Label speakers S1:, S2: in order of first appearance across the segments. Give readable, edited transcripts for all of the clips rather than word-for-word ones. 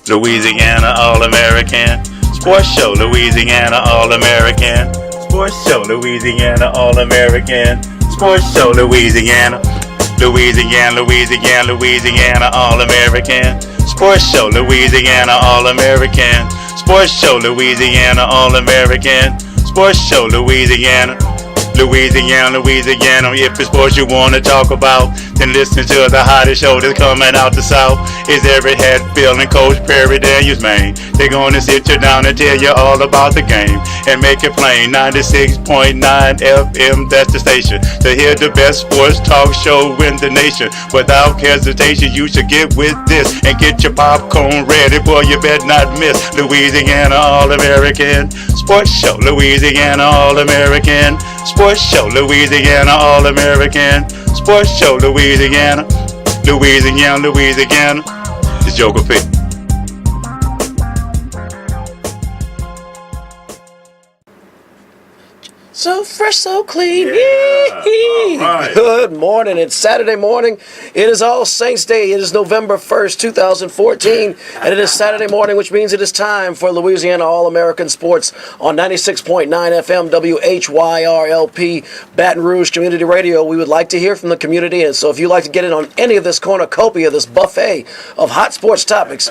S1: Louisiana All American Sports Show. Louisiana All American Sports Show. Louisiana All American Sports Show. Louisiana All American Sports Show. Louisiana All American Sports Show. Louisiana All American Sports Show. Louisiana. If it's sports you want to talk about, then listen to the hottest show that's coming out the South. It's Eric Hatfield and Coach Perry Daniels, man. They're going to sit you down and tell you all about the game and make it plain. 96.9 FM, that's the station to hear the best sports talk show in the nation. Without hesitation, you should get with this and get your popcorn ready, boy, you better not miss Louisiana All American Sports Show. Louisiana All American Sports Show. Louisiana All American Sports Show. Louisiana. It's Joker P.
S2: So fresh, so clean.
S1: Yeah. All right.
S2: Good morning. It's Saturday morning. It is All Saints Day. It is November 1st, 2014. And it is Saturday morning, which means it is time for Louisiana All American Sports on 96.9 FM WHYR-LP Baton Rouge Community Radio. We would like to hear from the community. And so if you'd like to get in on any of this cornucopia, this buffet of hot sports topics,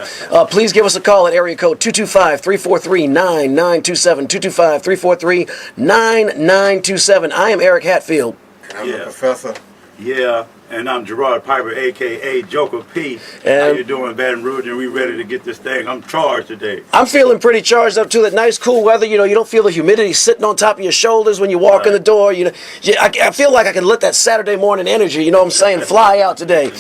S2: please give us a call at area code 225-343-9927. 225-343-9927. I am Eric Hatfield.
S3: And I'm the professor.
S1: Yeah, and I'm Gerard Piper, a.k.a. Joker P. How you doing, Baton Rouge? And we ready to get this thing. I'm charged today.
S2: I'm feeling pretty charged up, too. That nice, cool weather. You know, you don't feel the humidity sitting on top of your shoulders when you walk in the door. You know, I feel like I can let that Saturday morning energy, you know what I'm saying, fly out today.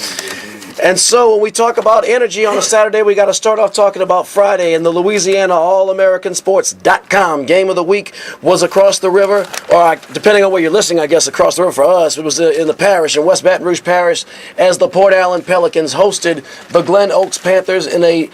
S2: And so when we talk about energy on a Saturday, we got to start off talking about Friday and the Louisiana All American Sports.com. Game of the week was across the river, or depending on where you're listening, I guess across the river for us. It was in the parish, in West Baton Rouge Parish, as the Port Allen Pelicans hosted the Glen Oaks Panthers in an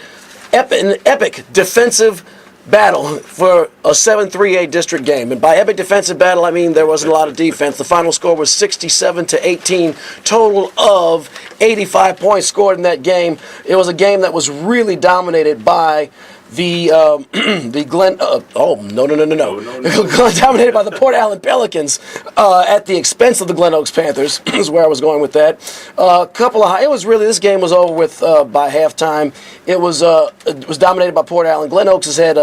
S2: epic defensive battle for a 7-3-8 district game. And by epic defensive battle, I mean there wasn't a lot of defense. The final score was 67-18, total of 85 points scored in that game. It was a game that was really dominated by the Glen. Dominated by the Port Allen Pelicans at the expense of the Glen Oaks Panthers. Is where I was going with that. This game was over with by halftime. It was dominated by Port Allen. Glen Oaks has had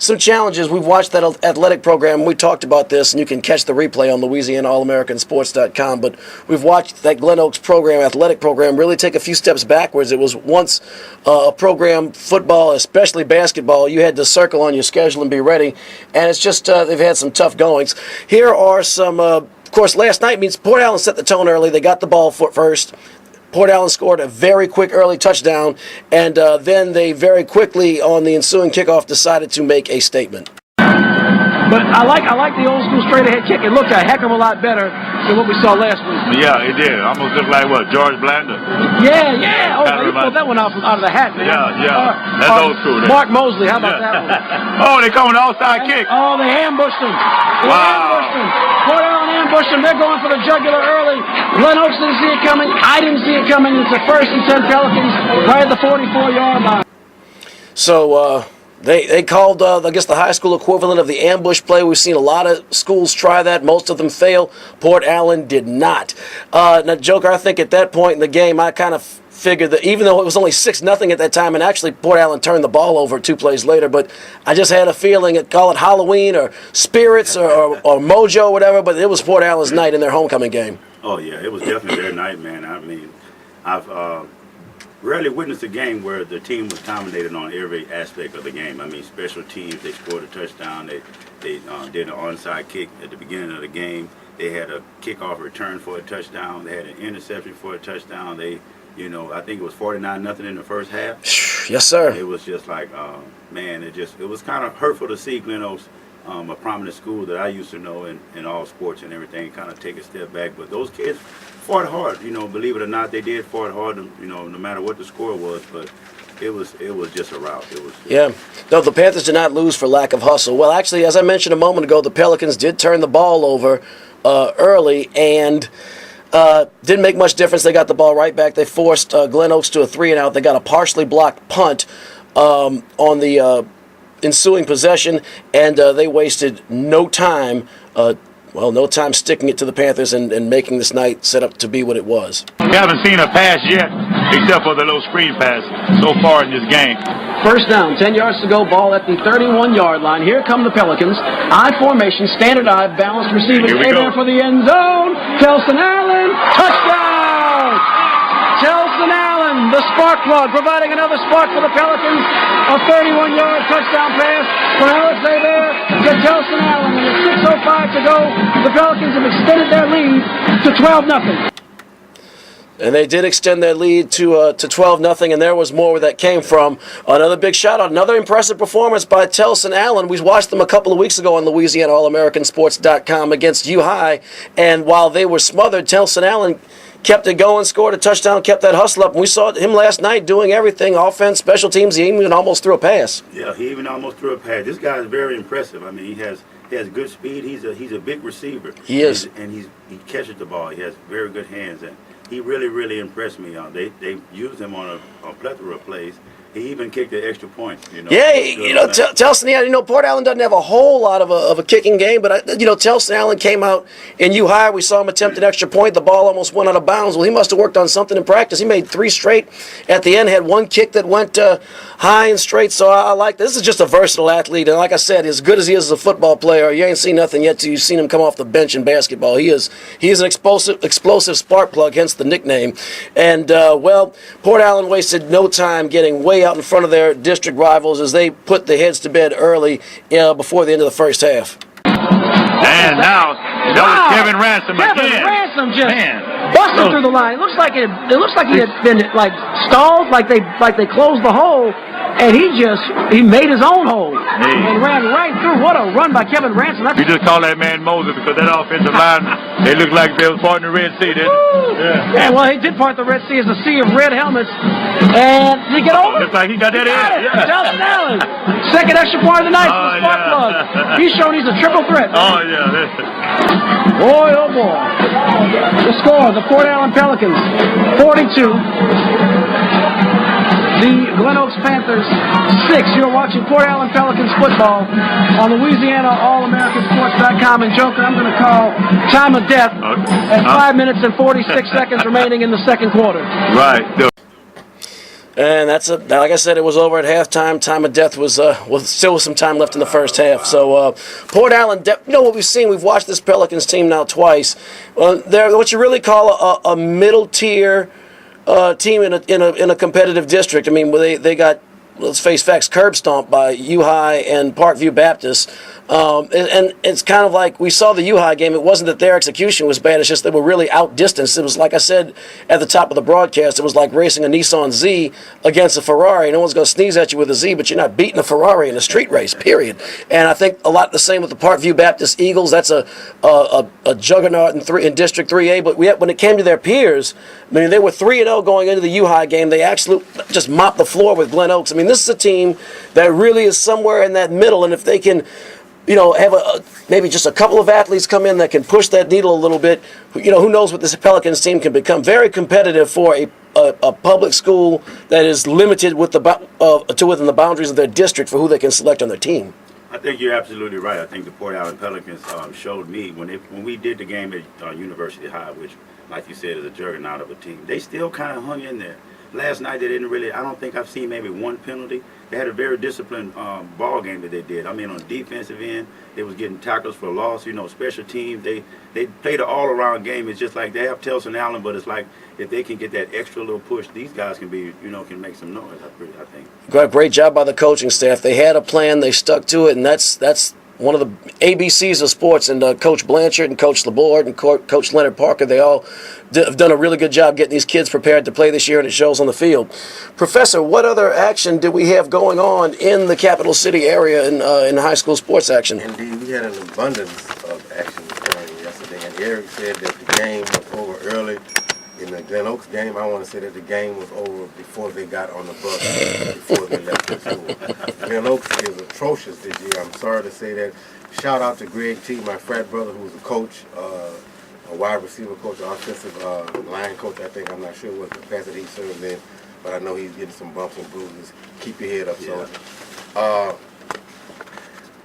S2: some challenges. We've watched that athletic program. We talked about this, and you can catch the replay on LouisianaAllAmericanSports.com. But we've watched that Glen Oaks athletic program, really take a few steps backwards. It was once a program, football, especially basketball, you had to circle on your schedule and be ready. And it's just they've had some tough goings. Here are some, of course, last night means Port Allen set the tone early. They got the ball first. Port Allen scored a very quick early touchdown, and then they very quickly, on the ensuing kickoff, decided to make a statement.
S4: But I like the old school straight ahead kick. It looked a heck of a lot better than what we saw last week.
S1: Yeah, it did. Almost looked like what, George Blanda?
S4: Yeah. Oh, you pulled that one out of the hat, man.
S1: Yeah. That's old school.
S4: Mark Mosley, how about that one?
S1: Oh, they coming outside kick.
S4: Oh, they ambushed him. Ambushed him. Port Allen ambushed him. They're going for the jugular early. Glen Oaks didn't see it coming. I didn't see it coming. It's a 1st and 10 Pelicans right at the 44-yard line.
S2: So, They called, I guess, the high school equivalent of the ambush play. We've seen a lot of schools try that. Most of them fail. Port Allen did not. Now, Joker, I think at that point in the game, I kind of figured that even though it was only 6-0 at that time, and actually Port Allen turned the ball over 2 plays later, but I just had a feeling, call it Halloween or spirits or mojo or whatever, but it was Port Allen's night in their homecoming game.
S1: Oh, yeah, it was definitely their night, man. I mean, I've rarely witnessed a game where the team was dominated on every aspect of the game. I mean, special teams, they scored a touchdown. They did an onside kick at the beginning of the game. They had a kickoff return for a touchdown. They had an interception for a touchdown. I think it was 49-0 in the first half.
S2: Yes, sir.
S1: It was just like, man, it was kind of hurtful to see Glen Oaks, a prominent school that I used to know in all sports and everything, kind of take a step back. But those kids fought hard, believe it or not, they did fought hard, no matter what the score was, but it was just a rout.
S2: No, the Panthers did not lose for lack of hustle. Well, actually, as I mentioned a moment ago, the Pelicans did turn the ball over early and didn't make much difference. They got the ball right back. They forced Glen Oaks to a 3-and-out. They got a partially blocked punt on the ensuing possession, and they wasted no time. No time sticking it to the Panthers and making this night set up to be what it was.
S1: We haven't seen a pass yet, except for the little screen pass so far in this game.
S4: First down, 10 yards to go, ball at the 31-yard line. Here come the Pelicans. I formation, standard I, balanced receivers.
S1: Here we go.
S4: There for the end zone. Telson Allen, touchdown! Telson Allen, the spark plug, providing another spark for the Pelicans. A 31-yard touchdown pass from Alex there to Telson Allen. And with 6:05 to go, the Pelicans have extended their lead to 12-0.
S2: And they did extend their lead to 12-0, and there was more where that came from. Another big shout-out, another impressive performance by Telson Allen. We watched them a couple of weeks ago on Louisiana All American Sports.com against U-High, and while they were smothered, Telson Allen kept it going, scored a touchdown, kept that hustle up. And we saw him last night doing everything, offense, special teams. He even almost threw a pass.
S3: Yeah, he even almost threw a pass. This guy is very impressive. I mean, he has good speed. He's a big receiver.
S2: He is.
S3: He catches the ball. He has very good hands. And he really impressed me. They used him on a plethora of plays. He even kicked the extra point.
S2: Yeah, Telson, Port Allen doesn't have a whole lot of a kicking game, but Telson Allen came out in U-High. We saw him attempt an extra point. The ball almost went out of bounds. Well, he must have worked on something in practice. He made 3 straight at the end, had 1 kick that went high and straight. So I like this. This is just a versatile athlete, and like I said, as good as he is as a football player, you ain't seen nothing yet till you've seen him come off the bench in basketball. He is an explosive spark plug, hence the nickname. And Port Allen wasted no time getting way out in front of their district rivals as they put the heads to bed early before the end of the first half.
S1: And now that was Kevin Ransom again.
S4: Kevin Ransom just busted through the line. It looks like he had been stalled, like they closed the hole, and he made his own hole and ran right through. What a run by Kevin Ransom!
S1: You just call that man Moses because that offensive line, they look like they was parting the Red Sea, didn't it?
S4: Yeah, well, he did part the Red Sea as a sea of red helmets. And did he get over?
S1: Looks like he got that in. Yeah.
S4: Telson Allen, second extra point of the night for the spark plug. He's shown he's a triple threat.
S1: Oh, yeah.
S4: Boy, oh boy. The score, the Port Allen Pelicans, 42. The Glen Oaks Panthers, 6. You're watching Port Allen Pelicans football on Louisiana All American Sports.com. And Joker, I'm going to call time of death at 5 minutes and 46 seconds remaining in the second quarter.
S1: Right.
S2: And like I said, it was over at halftime. Time of death was still some time left in the first half. So Port Allen, what we've seen, we've watched this Pelicans team now twice. They're what you really call a middle tier team in a competitive district. I mean, they got, let's face facts, curb stomped by U-High and Parkview Baptist. And it's kind of like we saw the U-High game. It wasn't that their execution was bad. It's just they were really outdistanced. It was like I said at the top of the broadcast, it was like racing a Nissan Z against a Ferrari. No one's going to sneeze at you with a Z, but you're not beating a Ferrari in a street race, period. And I think a lot the same with the Parkview Baptist Eagles. That's a juggernaut in District 3A. But when it came to their peers, I mean, they were 3-0 going into the U-High game. They actually just mopped the floor with Glen Oaks. I mean, this is a team that really is somewhere in that middle, and if they can have maybe just a couple of athletes come in that can push that needle a little bit, who knows what this Pelicans team can become. Very competitive for a public school that is limited within the boundaries of their district for who they can select on their team.
S3: I think you're absolutely right. I think the Port Allen Pelicans showed me when we did the game at University High, which, like you said, is a juggernaut of a team. They still kind of hung in there. Last night they didn't really. I don't think I've seen maybe one penalty. They had a very disciplined ball game that they did. I mean, on the defensive end, they was getting tackles for loss. Special teams. They played an all-around game. It's just like they have Telson Allen, but it's like if they can get that extra little push, these guys can can make some noise. I think. Great
S2: job by the coaching staff. They had a plan. They stuck to it, and that's one of the ABCs of sports. And Coach Blanchard and Coach Laborde and Coach Leonard Parker, they all have done a really good job getting these kids prepared to play this year, and it shows on the field. Professor, what other action did we have going on in the capital city area in high school sports action?
S5: Indeed, we had an abundance of action occurring yesterday, and Eric said that the game was over early. In the Glen Oaks game, I want to say that the game was over before they got on the bus, before they left the school. Glen Oaks is atrocious this year. I'm sorry to say that. Shout out to Greg T., my frat brother, who was a coach, a wide receiver coach, offensive line coach, I think. I'm not sure what capacity he served in. but I know he's getting some bumps and bruises. Keep your head up.
S3: Yeah.
S5: So,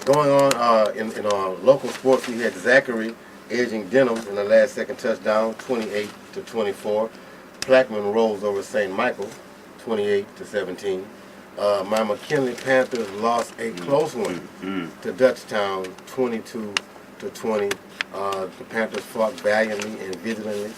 S5: going on in local sports, we had Zachary edging Denham in the last second touchdown, 28-24. Plaquemine rolls over St. Michael, 28-17. My McKinley Panthers lost a close one to Dutchtown, 22-20. The Panthers fought valiantly and vigilantly.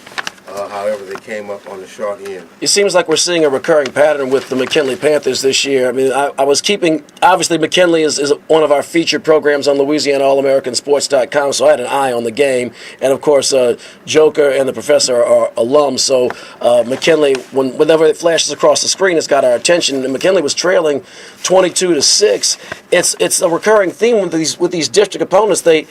S5: However, they came up on the short end.
S2: It seems like we're seeing a recurring pattern with the McKinley Panthers this year. I mean, I was keeping, obviously McKinley is one of our featured programs on Louisiana All American Sports.com, so I had an eye on the game. And of course, Joker and the professor are alums, so McKinley, whenever it flashes across the screen, it's got our attention. And McKinley was trailing 22-6. It's a recurring theme with these district opponents. They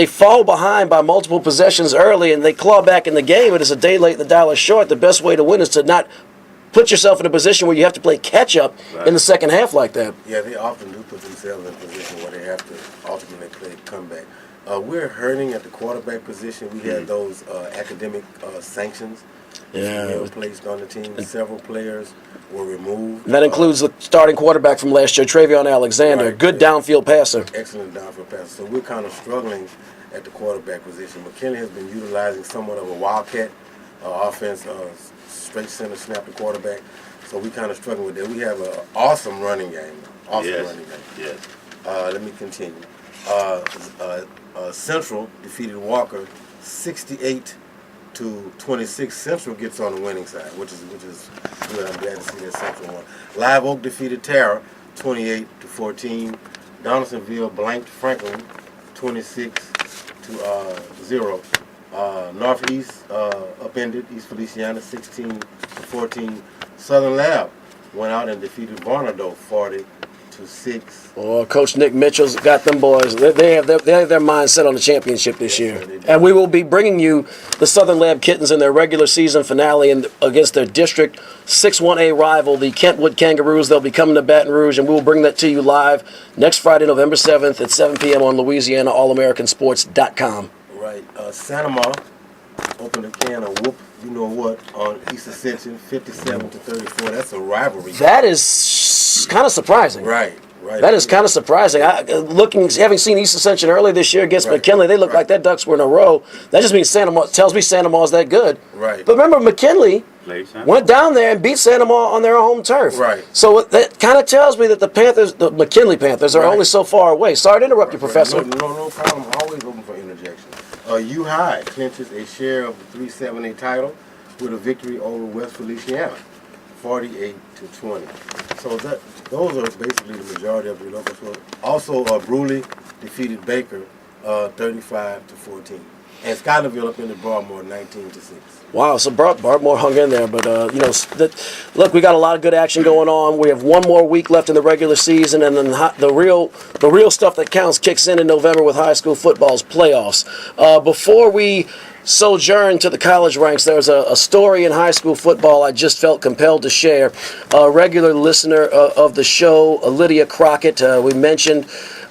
S2: fall behind by multiple possessions early, and they claw back in the game. It is a day late, the dollar short. The best way to win is to not put yourself in a position where you have to play catch-up in the second half like that.
S5: Yeah, they often do put themselves in a position where they have to ultimately play comeback. We're hurting at the quarterback position. We had those academic sanctions placed on the team. Several players were removed.
S2: And that includes the starting quarterback from last year, Travion Alexander.
S5: Right.
S2: Good downfield passer.
S5: Excellent downfield passer. So we're kind of struggling at the quarterback position. McKinley has been utilizing somewhat of a wildcat offense, straight center snap to quarterback. So we kind of struggling with that. We have an awesome running game. Running game.
S3: Yes.
S5: Let me continue. Central defeated Walker 68-26. Central gets on the winning side, which is good. I'm glad to see that Central won. Live Oak defeated Tara 28-14. Donaldsonville blanked Franklin 26-0. Northeast upended East Feliciana 16-14. Southern Lab went out and defeated Varnado 40-6.
S2: Oh, Coach Nick Mitchell's got them boys. They have their mind set on the championship this year. And we will be bringing you the Southern Lab Kittens in their regular season finale against their District 6-1A rival, the Kentwood Kangaroos. They'll be coming to Baton Rouge, and we will bring that to you live next Friday, November 7th at 7 p.m. on Louisiana All American Sports.com.
S5: Right. Santa Ma opened a can of whoop, you know what, on East Ascension, 57-34. That's a rivalry.
S2: That is kind of surprising.
S5: Right.
S2: That is kind of surprising. Having seen East Ascension early this year against McKinley, they look like that Ducks were in a row. That just means tells me Santa Ma's that good.
S5: Right.
S2: But remember, McKinley went down there and beat Santa Ma on their home turf.
S5: Right.
S2: So that kind of tells me that the McKinley Panthers are only so far away. Sorry to interrupt you, Professor.
S5: No problem. Always open for interjection. U High clinches a share of the 3-7A title with a victory over West Feliciana, 48-20. So those are basically the majority of the local sports. Also, Bruley defeated Baker, 35-14, and Schuylerville up in the Broadmoor, 19-6.
S2: Wow, so Broadmoor hung in there, but look, we got a lot of good action going on. We have one more week left in the regular season, and then the real stuff that counts kicks in November with high school football's playoffs. Before we sojourn to the college ranks, there's a story in high school football I just felt compelled to share. A regular listener of the show, Lydia Crockett, we mentioned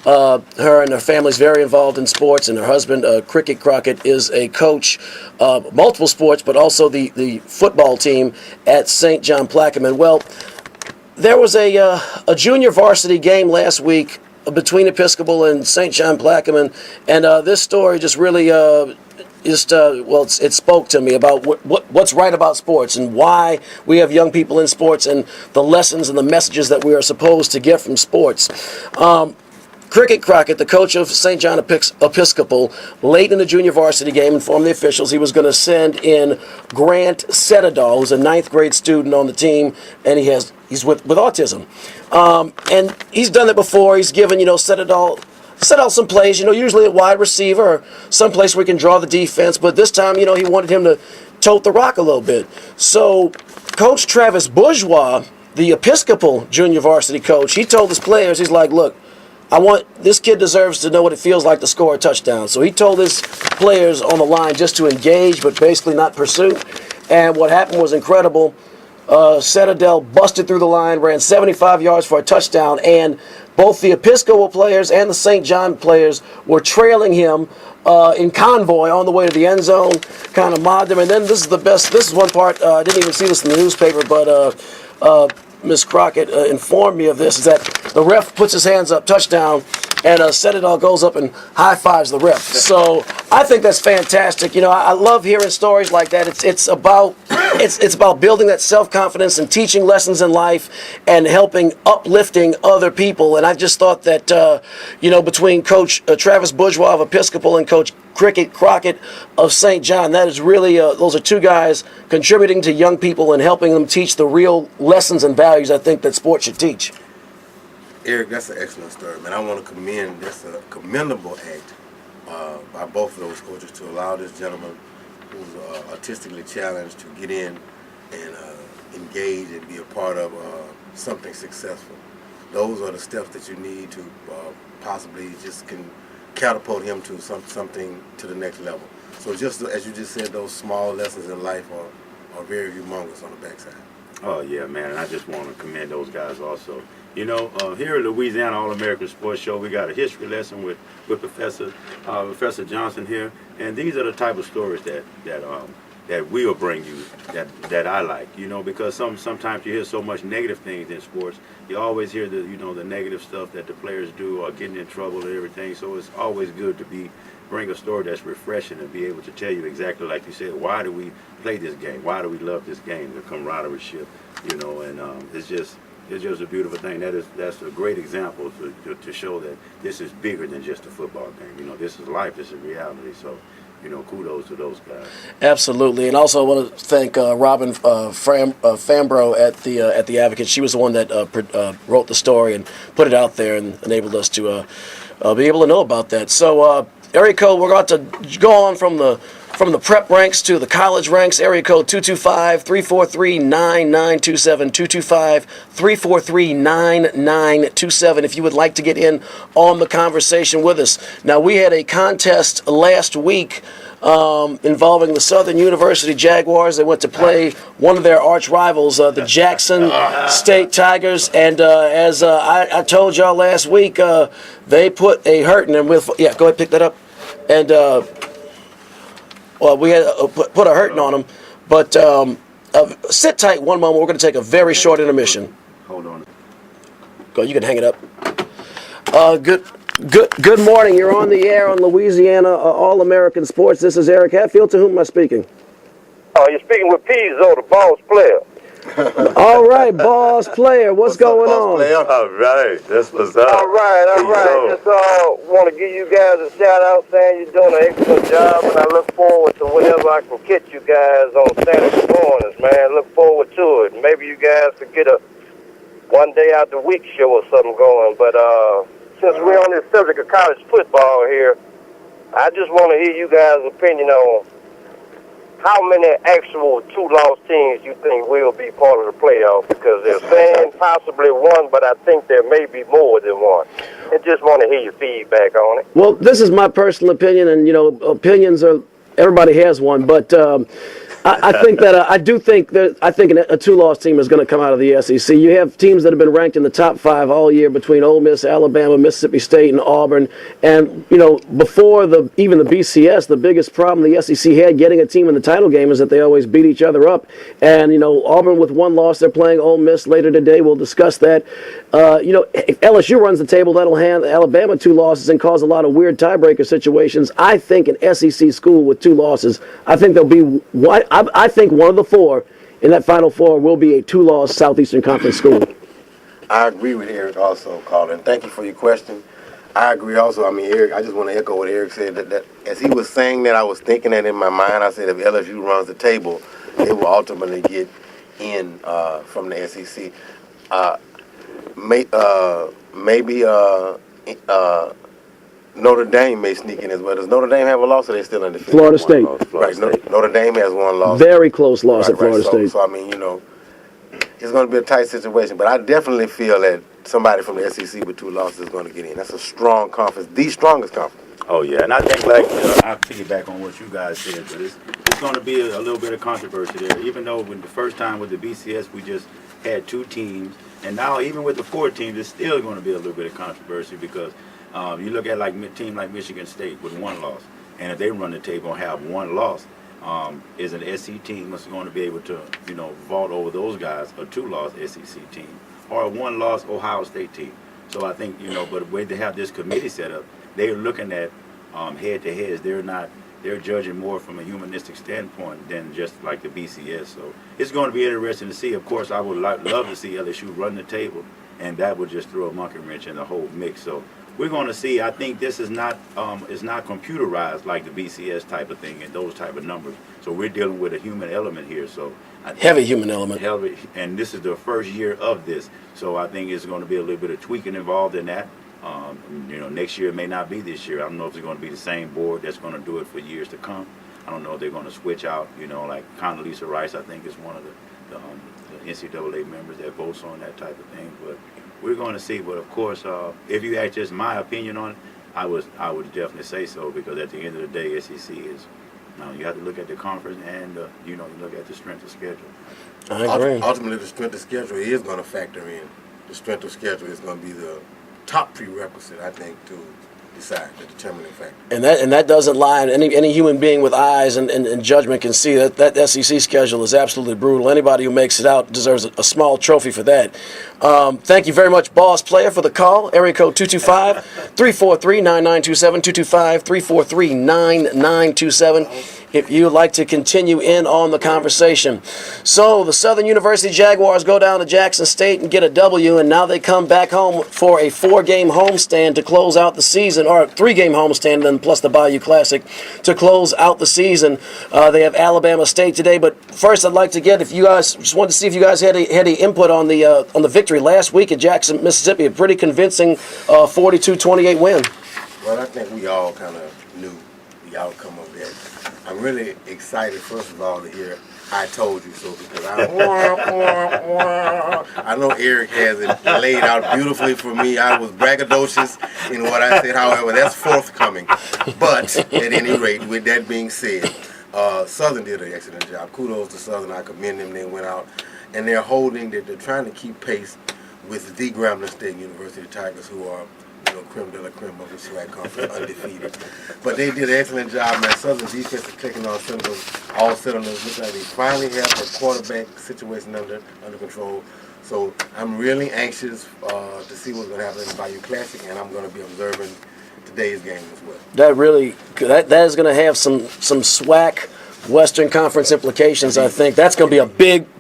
S2: her and her family's very involved in sports, and her husband, Cricket Crockett, is a coach of multiple sports, but also the football team at St. John Plaquemine. Well, there was a junior varsity game last week between Episcopal and St. John Plaquemine, and this story just really it spoke to me about what's right about sports and why we have young people in sports and the lessons and the messages that we are supposed to get from sports. Cricket Crockett, the coach of St. John Episcopal, late in the junior varsity game informed the officials he was going to send in Grant Setadal, who's a 9th grade student on the team, and he's with autism. And he's done that before. He's given, Setadal some plays, usually a wide receiver or some place where he can draw the defense, but this time, he wanted him to tote the rock a little bit. So Coach Travis Bourgeois, the Episcopal junior varsity coach, he told his players, he's like, look, this kid deserves to know what it feels like to score a touchdown. So he told his players on the line just to engage, but basically not pursue. And what happened was incredible. Setadal busted through the line, ran 75 yards for a touchdown, and both the Episcopal players and the St. John players were trailing him in convoy on the way to the end zone, kind of mobbed him. And then this is one part, I didn't even see this in the newspaper, but Miss Crockett informed me of this, is that the ref puts his hands up, touchdown, and Senador goes up and high fives the ref. So I think that's fantastic. You know, I love hearing stories like that. It's about building that self-confidence and teaching lessons in life and helping uplifting other people. And I just thought that you know, between Coach Travis Bourgeois of Episcopal and Coach Crockett of St. John, that is really those are two guys contributing to young people and helping them teach the real lessons and values I think that sports should teach.
S5: Eric, that's an excellent story, man. I want to commend, that's a commendable act by both of those coaches to allow this gentleman who's artistically challenged to get in and engage and be a part of something successful. Those are the steps that you need to possibly just can catapult him to something to the next level. So just as you just said, those small lessons in life are very humongous on the backside.
S3: Oh, yeah, man, and I just want to commend those guys also. You know, here at Louisiana All American Sports Show, we got a history lesson with Professor Johnson here, and these are the type of stories that we'll bring you that I like. You know, because sometimes you hear so much negative things in sports. You always hear the negative stuff that the players do or getting in trouble and everything. So it's always good to bring a story that's refreshing and be able to tell you exactly like you said, why do we play this game? Why do we love this game? The camaraderie, you know, and it's just a beautiful thing. That's a great example to show that this is bigger than just a football game. You know, this is life. This is reality. So, you know, kudos to those guys. Absolutely,
S2: and also I want to thank Robin Fambro at the Advocate. She was the one that wrote the story and put it out there and enabled us to be able to know about that. So, area code, we're about to go on from the prep ranks to the college ranks. Area code 225-343-9927, 225-343-9927 if you would like to get in on the conversation with us. Now, we had a contest last week involving the Southern University Jaguars. They went to play one of their arch rivals, the Jackson State Tigers, and as I told y'all last week, they put a hurting and go ahead, pick that up. And well, we had put a hurting on them, but sit tight one moment. We're going to take a very short intermission.
S3: Hold on.
S2: Go, you can hang it up. Good morning. You're on the air on Louisiana All American Sports. This is Eric Hatfield. To whom am I speaking?
S6: Oh, you're speaking with Pizzo, the boss player.
S2: All right, boss player. What's going on?
S6: Player?
S7: All right, that's what's up.
S6: All right. Just want to give you guys a shout out, saying you're doing an excellent job, and I look forward to whenever I can catch you guys on Saturday mornings, man. Look forward to it. Maybe you guys could get a one day out the week show or something going. But since we're on this subject of college football here, I just want to hear you guys' opinion on how many actual two-loss teams you think will be part of the playoff, because they're saying possibly one, but I think there may be more than one. I just want to hear your feedback on it.
S2: Well, this is my personal opinion, and, you know, opinions are, everybody has one, but I think that I think a two-loss team is going to come out of the SEC. You have teams that have been ranked in the top 5 all year between Ole Miss, Alabama, Mississippi State, and Auburn. And you know, before even the BCS, the biggest problem the SEC had getting a team in the title game is that they always beat each other up. And you know, Auburn with one loss, they're playing Ole Miss later today. We'll discuss that. You know, if LSU runs the table, that'll hand Alabama 2 losses and cause a lot of weird tiebreaker situations. I think an SEC school with 2 losses, I think there'll be I think one of the 4 in that Final 4 will be a 2-loss Southeastern Conference school.
S5: I agree with Eric also, Colin. Thank you for your question. I agree also. I mean, Eric, I just want to echo what Eric said. That as he was saying that, I was thinking that in my mind. I said if LSU runs the table, they will ultimately get in from the SEC. Maybe Notre Dame may sneak in as well. Does Notre Dame have a loss, or they still undefeated?
S2: Florida State.
S5: Right. Notre Dame has 1 loss.
S2: Very close loss at Florida State.
S5: So, I mean, you know, it's going to be a tight situation. But I definitely feel that somebody from the SEC with 2 losses is going to get in. That's a strong conference, the strongest conference.
S3: Oh, yeah, and I think, like, I'll piggyback on what you guys said, but it's going to be a little bit of controversy there. Even though when the first time with the BCS we just had 2 teams, and now even with the 4 teams, it's still going to be a little bit of controversy because you look at like a team like Michigan State with 1 loss, and if they run the table and have 1 loss, is an SEC team that's going to be able to, vault over those guys, a 2-loss SEC team, or a 1-loss Ohio State team. So I think, but the way they have this committee set up, they're looking at head-to-heads. They're judging more from a humanistic standpoint than just like the BCS. So it's going to be interesting to see. Of course, I would love to see LSU run the table, and that would just throw a monkey wrench in the whole mix. So we're going to see. I think this is not computerized like the BCS type of thing and those type of numbers. So we're dealing with a human element here. So
S2: heavy human element.
S3: And this is the first year of this. So I think it's going to be a little bit of tweaking involved in that. Next year it may not be this year. I don't know if it's going to be the same board that's going to do it for years to come. I don't know if they're going to switch out, like Condoleezza Rice, I think, is one of the NCAA members that votes on that type of thing. But we're going to see. But of course, if you ask just my opinion on it, I would definitely say so, because at the end of the day, SEC is, you have to look at the conference and, you look at the strength of schedule.
S2: I agree.
S5: Ultimately, the strength of schedule is going to factor in. The strength of schedule is going to be the top prerequisite, I think, to decide, the determining factor.
S2: And that doesn't lie. Any human being with eyes and judgment can see that SEC schedule is absolutely brutal. Anybody who makes it out deserves a small trophy for that. Thank you very much, Boss Player, for the call. Area code 225-343-9927, 225-343-9927. If you would like to continue in on the conversation. So the Southern University Jaguars go down to Jackson State and get a W, and now they come back home for a 4-game homestand to close out the season, or a 3-game homestand, then plus the Bayou Classic to close out the season. They have Alabama State today, but first I'd like to get, if you guys, just wanted to see if you guys had any input on the victory last week at Jackson, Mississippi, a pretty convincing 42-28 win.
S5: Well, I think we all kind of knew the outcome of that. I'm really excited, first of all, to hear "I told you so," because I know Eric has it laid out beautifully for me. I was braggadocious in what I said, however, that's forthcoming. But at any rate, with that being said, Southern did an excellent job. Kudos to Southern. I commend them. They went out, and they're trying to keep pace with the Grambling State University Tigers, who are, creme de la creme of the SWAC conference, undefeated. But they did an excellent job, man. Southern's defense is clicking on all cylinders. Looks like they finally have the quarterback situation under control. So I'm really anxious to see what's going to happen in the Bayou Classic, and I'm going to be observing today's game as well. That
S2: is going to have some SWAC Western Conference implications, I think. That's going to be a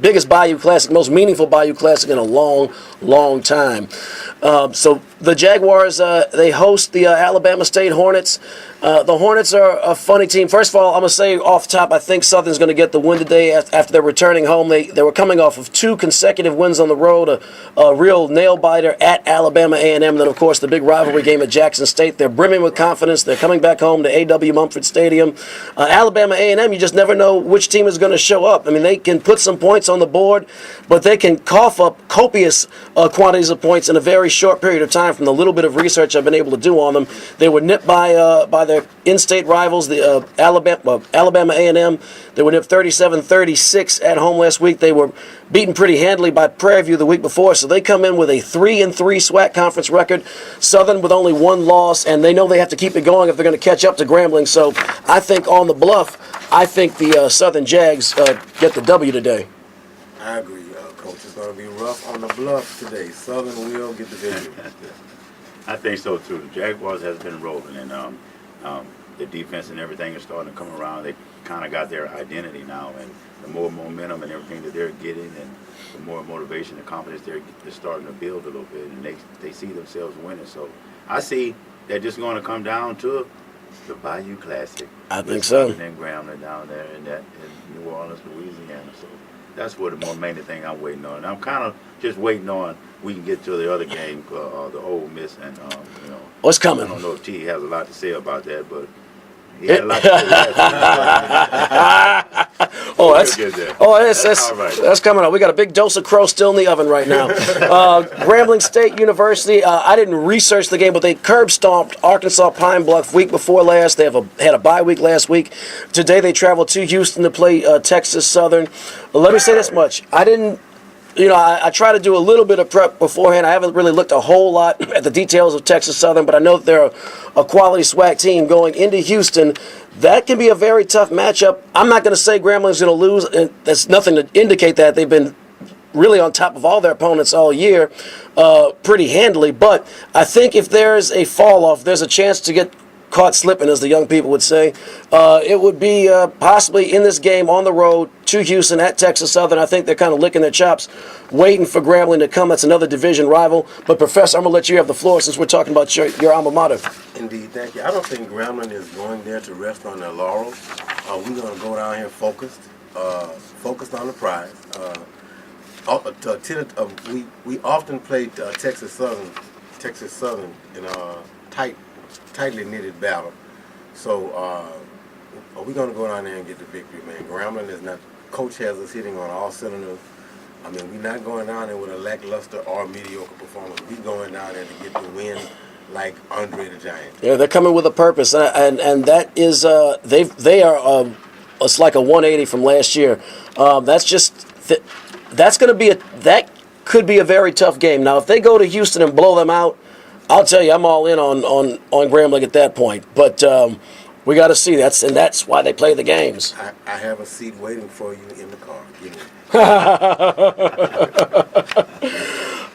S2: biggest Bayou Classic, most meaningful Bayou Classic in a long, long time. So the Jaguars, they host the Alabama State Hornets. The Hornets are a funny team. First of all, I'm going to say off the top, I think Southern's going to get the win today after they're returning home. They were coming off of 2 consecutive wins on the road, a real nail-biter at Alabama A&M, and then, of course, the big rivalry game at Jackson State. They're brimming with confidence. They're coming back home to A.W. Mumford Stadium. Alabama A&M, you just never know which team is going to show up. I mean, they can put some points on the board, but they can cough up copious quantities of points in a very short period of time. From the little bit of research I've been able to do on them, they were nipped by their in-state rivals, the Alabama A&M. They were nipped 37-36 at home last week. They were beaten pretty handily by Prairie View the week before, so they come in with a 3-3 SWAC conference record. Southern with only 1 loss, and they know they have to keep it going if they're going to catch up to Grambling. So I think on the bluff, I think the Southern Jags get the W today.
S5: I agree, Coach. It's going to be rough on the bluff today. Southern will get the victory.
S3: I think so too. The Jaguars has been rolling, and the defense and everything is starting to come around. They kind of got their identity now, and the more momentum and everything that they're getting, and the more motivation and confidence they're starting to build a little bit, and they see themselves winning. So I see they're just going to come down to the Bayou Classic.
S2: I think so.
S3: And Grambling down there in New Orleans, Louisiana. So that's what the more main thing I'm waiting on. And I'm kind of just waiting on we can get to the other game, the Ole Miss, and
S2: what's coming?
S3: I don't know if T has a lot to say about that, but he had a lot to say last week.
S2: That's coming up. We got a big dose of crow still in the oven right now. Grambling State University. I didn't research the game, but they curb stomped Arkansas Pine Bluff week before last. They had a bye week last week. Today they traveled to Houston to play Texas Southern. Let me say this much: I try to do a little bit of prep beforehand. I haven't really looked a whole lot at the details of Texas Southern, but I know that they're a quality SWAC team going into Houston. That can be a very tough matchup. I'm not going to say Grambling's going to lose, and that's nothing to indicate that. They've been really on top of all their opponents all year pretty handily. But I think if there's a fall-off, there's a chance to get caught slipping, as the young people would say. It would be possibly in this game on the road to Houston at Texas Southern. I think they're kind of licking their chops, waiting for Grambling to come. That's another division rival. But, Professor, I'm going to let you have the floor since we're talking about your alma mater.
S5: Indeed, thank you. I don't think Grambling is going there to rest on their laurels. We're going to go down here focused on the prize. We often play Texas Southern in a tightly knitted battle. So we're going to go down there and get the victory, man. Grambling is not. Coach has us hitting on all cylinders. I mean, we're not going down there with a lackluster or mediocre performance. We're going down there to get the win like Andre the Giant. Yeah,
S2: they're coming with a purpose, and that is they are it's like a 180 from last year. That's just that's going to be that could be a very tough game. Now, if they go to Houston and blow them out, I'll tell you, I'm all in on Grambling at that point. But we got to see. That's why they play the games.
S5: I have a seat waiting for you in the car.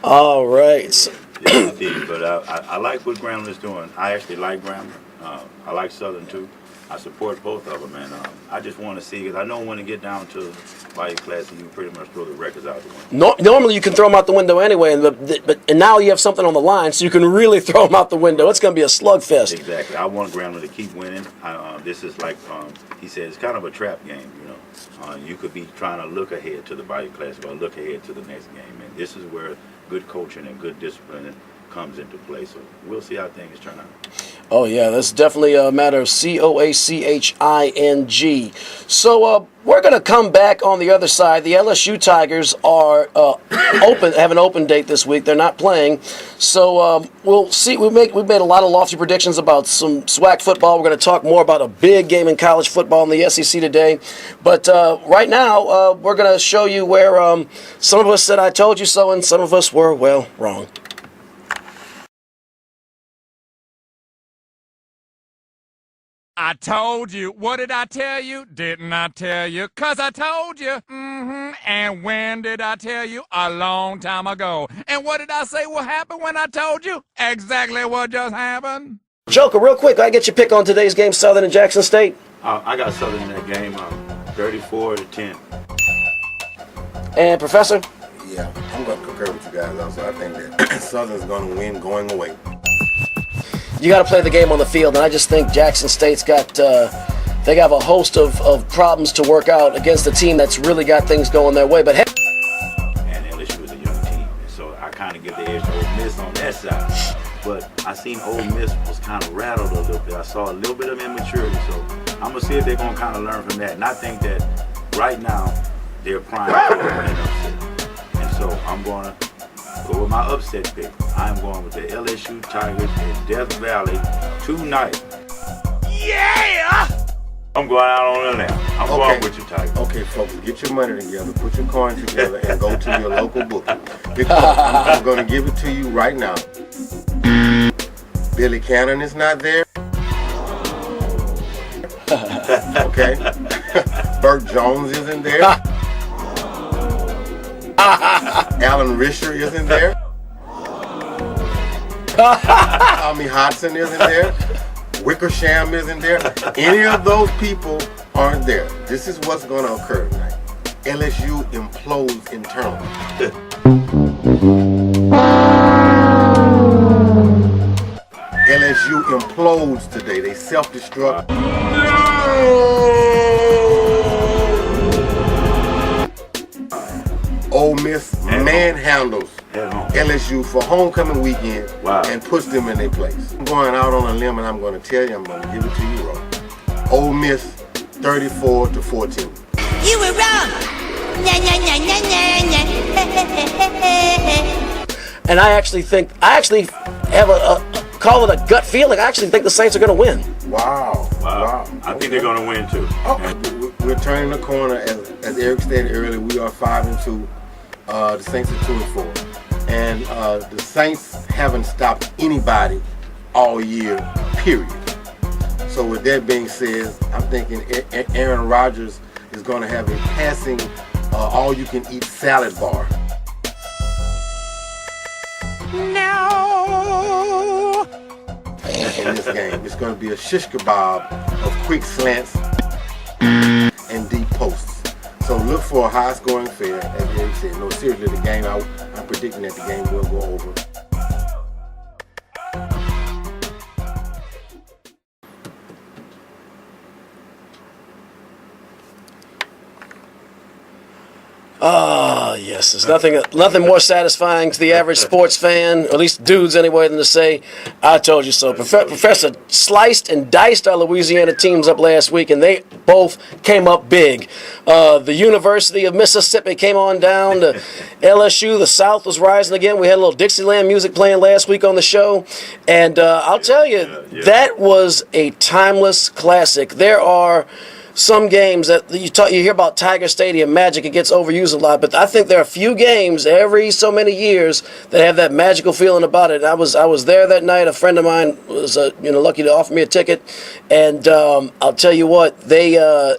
S2: All right.
S3: Yeah, indeed. But I like what Grambling's doing. I actually like Grambling. I like Southern too. I support both of them, and I just want to see, because I know when it get down to Bayou Classic, you pretty much throw the records out the window.
S2: Normally you can throw them out the window anyway, and now you have something on the line, so you can really throw them out the window. It's going to be a slugfest.
S3: Exactly. I want Grambling to keep winning. This is like he said, it's kind of a trap game. You could be trying to look ahead to the Bayou Classic or look ahead to the next game, and this is where good coaching and good discipline comes into play. So we'll see how things turn out.
S2: Oh, yeah, that's definitely a matter of COACHING. So we're going to come back on the other side. The LSU Tigers are have an open date this week. They're not playing. So we'll see. We've made a lot of lofty predictions about some SWAC football. We're going to talk more about a big game in college football in the SEC today. But right now, we're going to show you where some of us said I told you so, and some of us were, well, wrong.
S8: I told you. What did I tell you? Didn't I tell you? 'Cause I told you. And when did I tell you? A long time ago. And what did I say will happen when I told you? Exactly what just happened.
S2: Joker, real quick, I get your pick on today's game, Southern and Jackson State.
S3: I got Southern in that game, 34-10.
S2: And Professor?
S5: Yeah, I'm going to concur with you guys also. I think that Southern's going to win going away.
S2: You got to play the game on the field, and I just think Jackson State's got they have a host of problems to work out against a team that's really got things going their way. But hey,
S3: and LSU is a young team, so I kind of give the edge to Ole Miss on that side. But I seen Ole Miss was kind of rattled a little bit. I saw a little bit of immaturity, so I'm gonna see if they're gonna kind of learn from that. And I think that right now they're primed for a win upset, and so I'm gonna go with my upset pick. I'm going with the LSU Tigers in Death Valley tonight.
S8: Yeah!
S3: I'm going out on them now. I'm going with you, Tigers.
S5: Okay, folks, get your money together, put your coins together, and go to your local bookie. Because I'm going to give it to you right now. Billy Cannon is not there. Okay. Burt Jones isn't there. Alan Risher isn't there. Tommy Hodson isn't there. Wickersham isn't there. Any of those people aren't there. This is what's going to occur tonight. LSU implodes internally. LSU implodes today. They self-destruct. Ole Miss manhandles LSU for homecoming weekend and puts them in their place. I'm going out on a limb and I'm going to tell you, I'm going to give it to you wrong. Ole Miss 34-14.
S9: You were wrong.
S2: And I actually have a call it a gut feeling. I actually think the Saints are going to win.
S5: Wow.
S3: I think they're going to win too.
S5: We're turning the corner. As Eric stated earlier, we are 5-2. The Saints are 2-4. And the Saints haven't stopped anybody all year, period. So with that being said, I'm thinking Aaron Rodgers is going to have a passing, all-you-can-eat salad bar.
S8: No.
S5: In this game, it's going to be a shish kebab of quick slants and deep posts. So look for a high-scoring affair, as Eric said. No, seriously, the game, I'm predicting that the game will go over.
S2: Yes, there's nothing more satisfying to the average sports fan, or at least dudes anyway, than to say, I told you so. Professor sliced and diced our Louisiana teams up last week, and they both came up big. The University of Mississippi came on down to LSU. The South was rising again. We had a little Dixieland music playing last week on the show, and I'll tell you, that was a timeless classic. There are some games that you hear about Tiger Stadium Magic, it gets overused a lot, but I think there are a few games every so many years that have that magical feeling about it. And I was there that night. A friend of mine was lucky to offer me a ticket, and I'll tell you what, there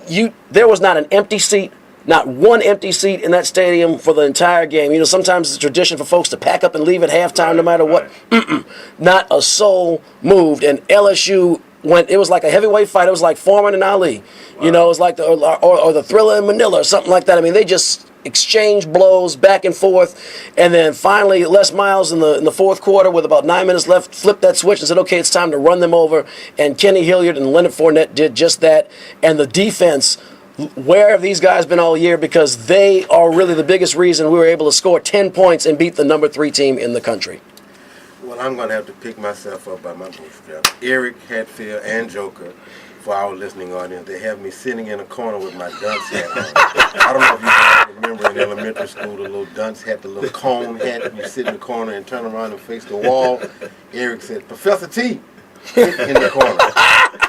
S2: was not an empty seat. Not one empty seat in that stadium for the entire game. You know, sometimes it's a tradition for folks to pack up and leave at halftime no matter what. Not a soul moved, and LSU it was like a heavyweight fight. It was like Foreman and Ali. Wow. You know, it was like the Thriller in Manila or something like that. I mean, they just exchanged blows back and forth, and then finally Les Miles in the fourth quarter with about 9 minutes left flipped that switch and said, okay, it's time to run them over, and Kenny Hilliard and Leonard Fournette did just that. And the defense, where have these guys been all year? Because they are really the biggest reason we were able to score 10 points and beat the number 3 team in the country.
S5: Well, I'm going to have to pick myself up by my bootstraps. Eric, Hatfield, and Joker, for our listening audience, they have me sitting in a corner with my dunce hat on. I don't know if you guys remember in elementary school, the little dunce hat, the little cone hat. You sit in the corner and turn around and face the wall. Eric said, Professor T, in the corner.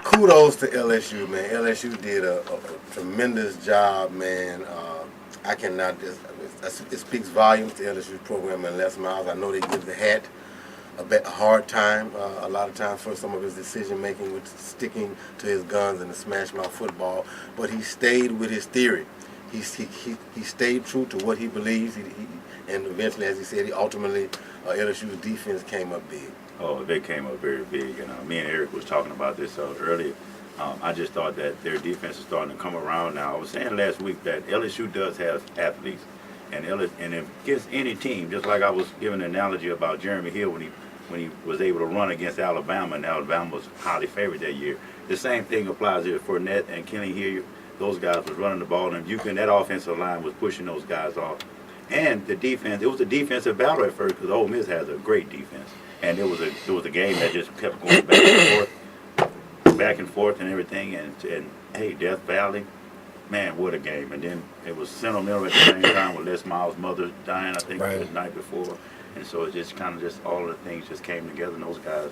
S5: Kudos to LSU, man. LSU did a tremendous job, man. I cannot just, it speaks volumes to LSU's program and Les Miles. I know they give the hat a hard time, a lot of times for some of his decision making with sticking to his guns and the smash mouth football, but he stayed with his theory. He stayed true to what he believes, and eventually, as he said, ultimately LSU's defense came up big. Oh,
S3: they came up very big, and me and Eric was talking about this earlier. I just thought that their defense is starting to come around now. I was saying last week that LSU does have athletes, and against any team, just like I was giving an analogy about Jeremy Hill when he was able to run against Alabama, and Alabama was highly favored that year. The same thing applies here for Fournette and Kenny Hilliard. Those guys was running the ball, and that offensive line was pushing those guys off. And the defense, it was a defensive battle at first because Ole Miss has a great defense. And it was a game that just kept going back and forth and everything. And hey, Death Valley, man, what a game. And then it was sentimental at the same time with Les Miles' mother dying, I think, the night before. And so it just kind of all of the things just came together, and those guys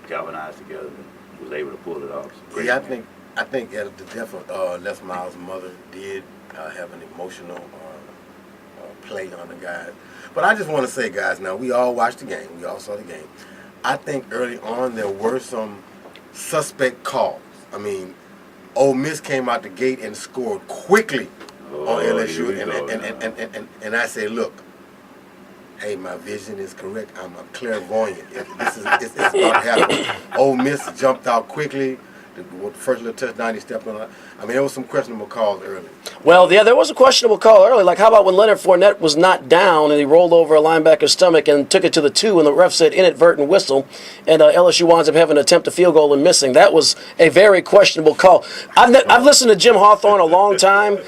S3: galvanized together and was able to pull it off.
S5: Yeah, I think the death of Les Miles' mother did have an emotional play on the guys. But I just want to say, guys, now we all watched the game. We all saw the game. I think early on there were some suspect calls. I mean, Ole Miss came out the gate and scored quickly on LSU, and I say, look, hey, my vision is correct. I'm a clairvoyant. It's about to happen. Ole Miss jumped out quickly. The first little touchdown, he stepped on it. I mean, there was some questionable calls early.
S2: Well, yeah, there was a questionable call early. Like, how about when Leonard Fournette was not down and he rolled over a linebacker's stomach and took it to the 2, and the ref said inadvertent whistle, and LSU winds up having to attempt a field goal and missing. That was a very questionable call. I've listened to Jim Hawthorne a long time.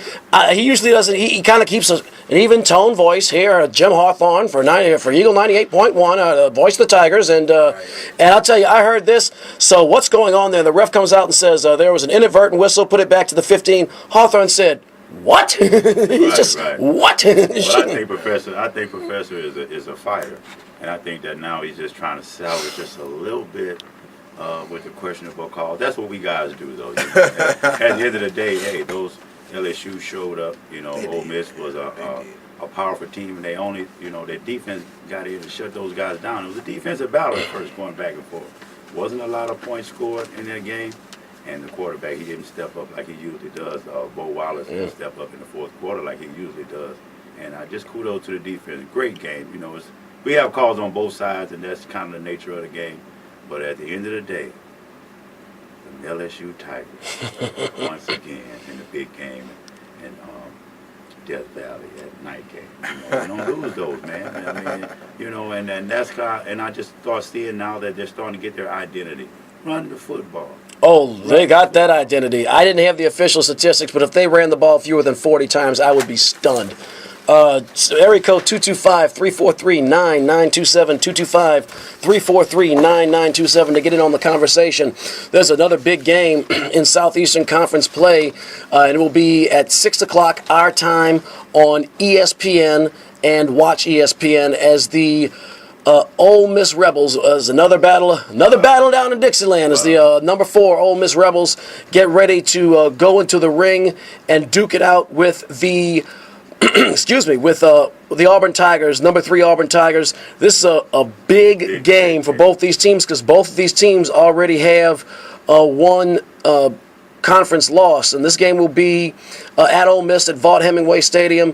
S2: He usually doesn't. He kind of keeps an even tone voice here. Jim Hawthorne for Eagle 98.1, voice of the Tigers, and I'll tell you, I heard this. So what's going on there? The ref comes out and says there was an inadvertent whistle. Put it back to the 15. Hawthorne said, "What?" He's just what?
S3: Well, I think Professor is a fighter, and I think that now he's just trying to salvage just a little bit with the questionable call. That's what we guys do, though. You know? At the end of the day, hey, those LSU showed up. You know, Ole Miss was a powerful team, and they only, their defense got in and shut those guys down. It was a defensive battle at first, going back and forth. Wasn't a lot of points scored in that game, and the quarterback, he didn't step up like he usually does. Bo Wallace didn't step up in the fourth quarter like he usually does. And just kudos to the defense. Great game. We have calls on both sides, and that's kind of the nature of the game. But at the end of the day, the LSU Tigers, once again, in the big game, and Death Valley at night game. You don't lose those, man. And that's kind. And I just start seeing now that they're starting to get their identity. Run the football.
S2: Oh, they got that identity. I didn't have the official statistics, but if they ran the ball fewer than 40 times, I would be stunned. Area code 225-343-9927, 225-343-9927 to get in on the conversation. There's another big game in Southeastern Conference play, and it will be at 6 o'clock our time on ESPN and Watch ESPN as the Ole Miss Rebels as another battle down in Dixieland as the number 4 Ole Miss Rebels get ready to go into the ring and duke it out with the the Auburn Tigers, number 3 Auburn Tigers. This is a big game for both these teams because both of these teams already have one conference loss, and this game will be at Ole Miss at Vaught-Hemingway Stadium.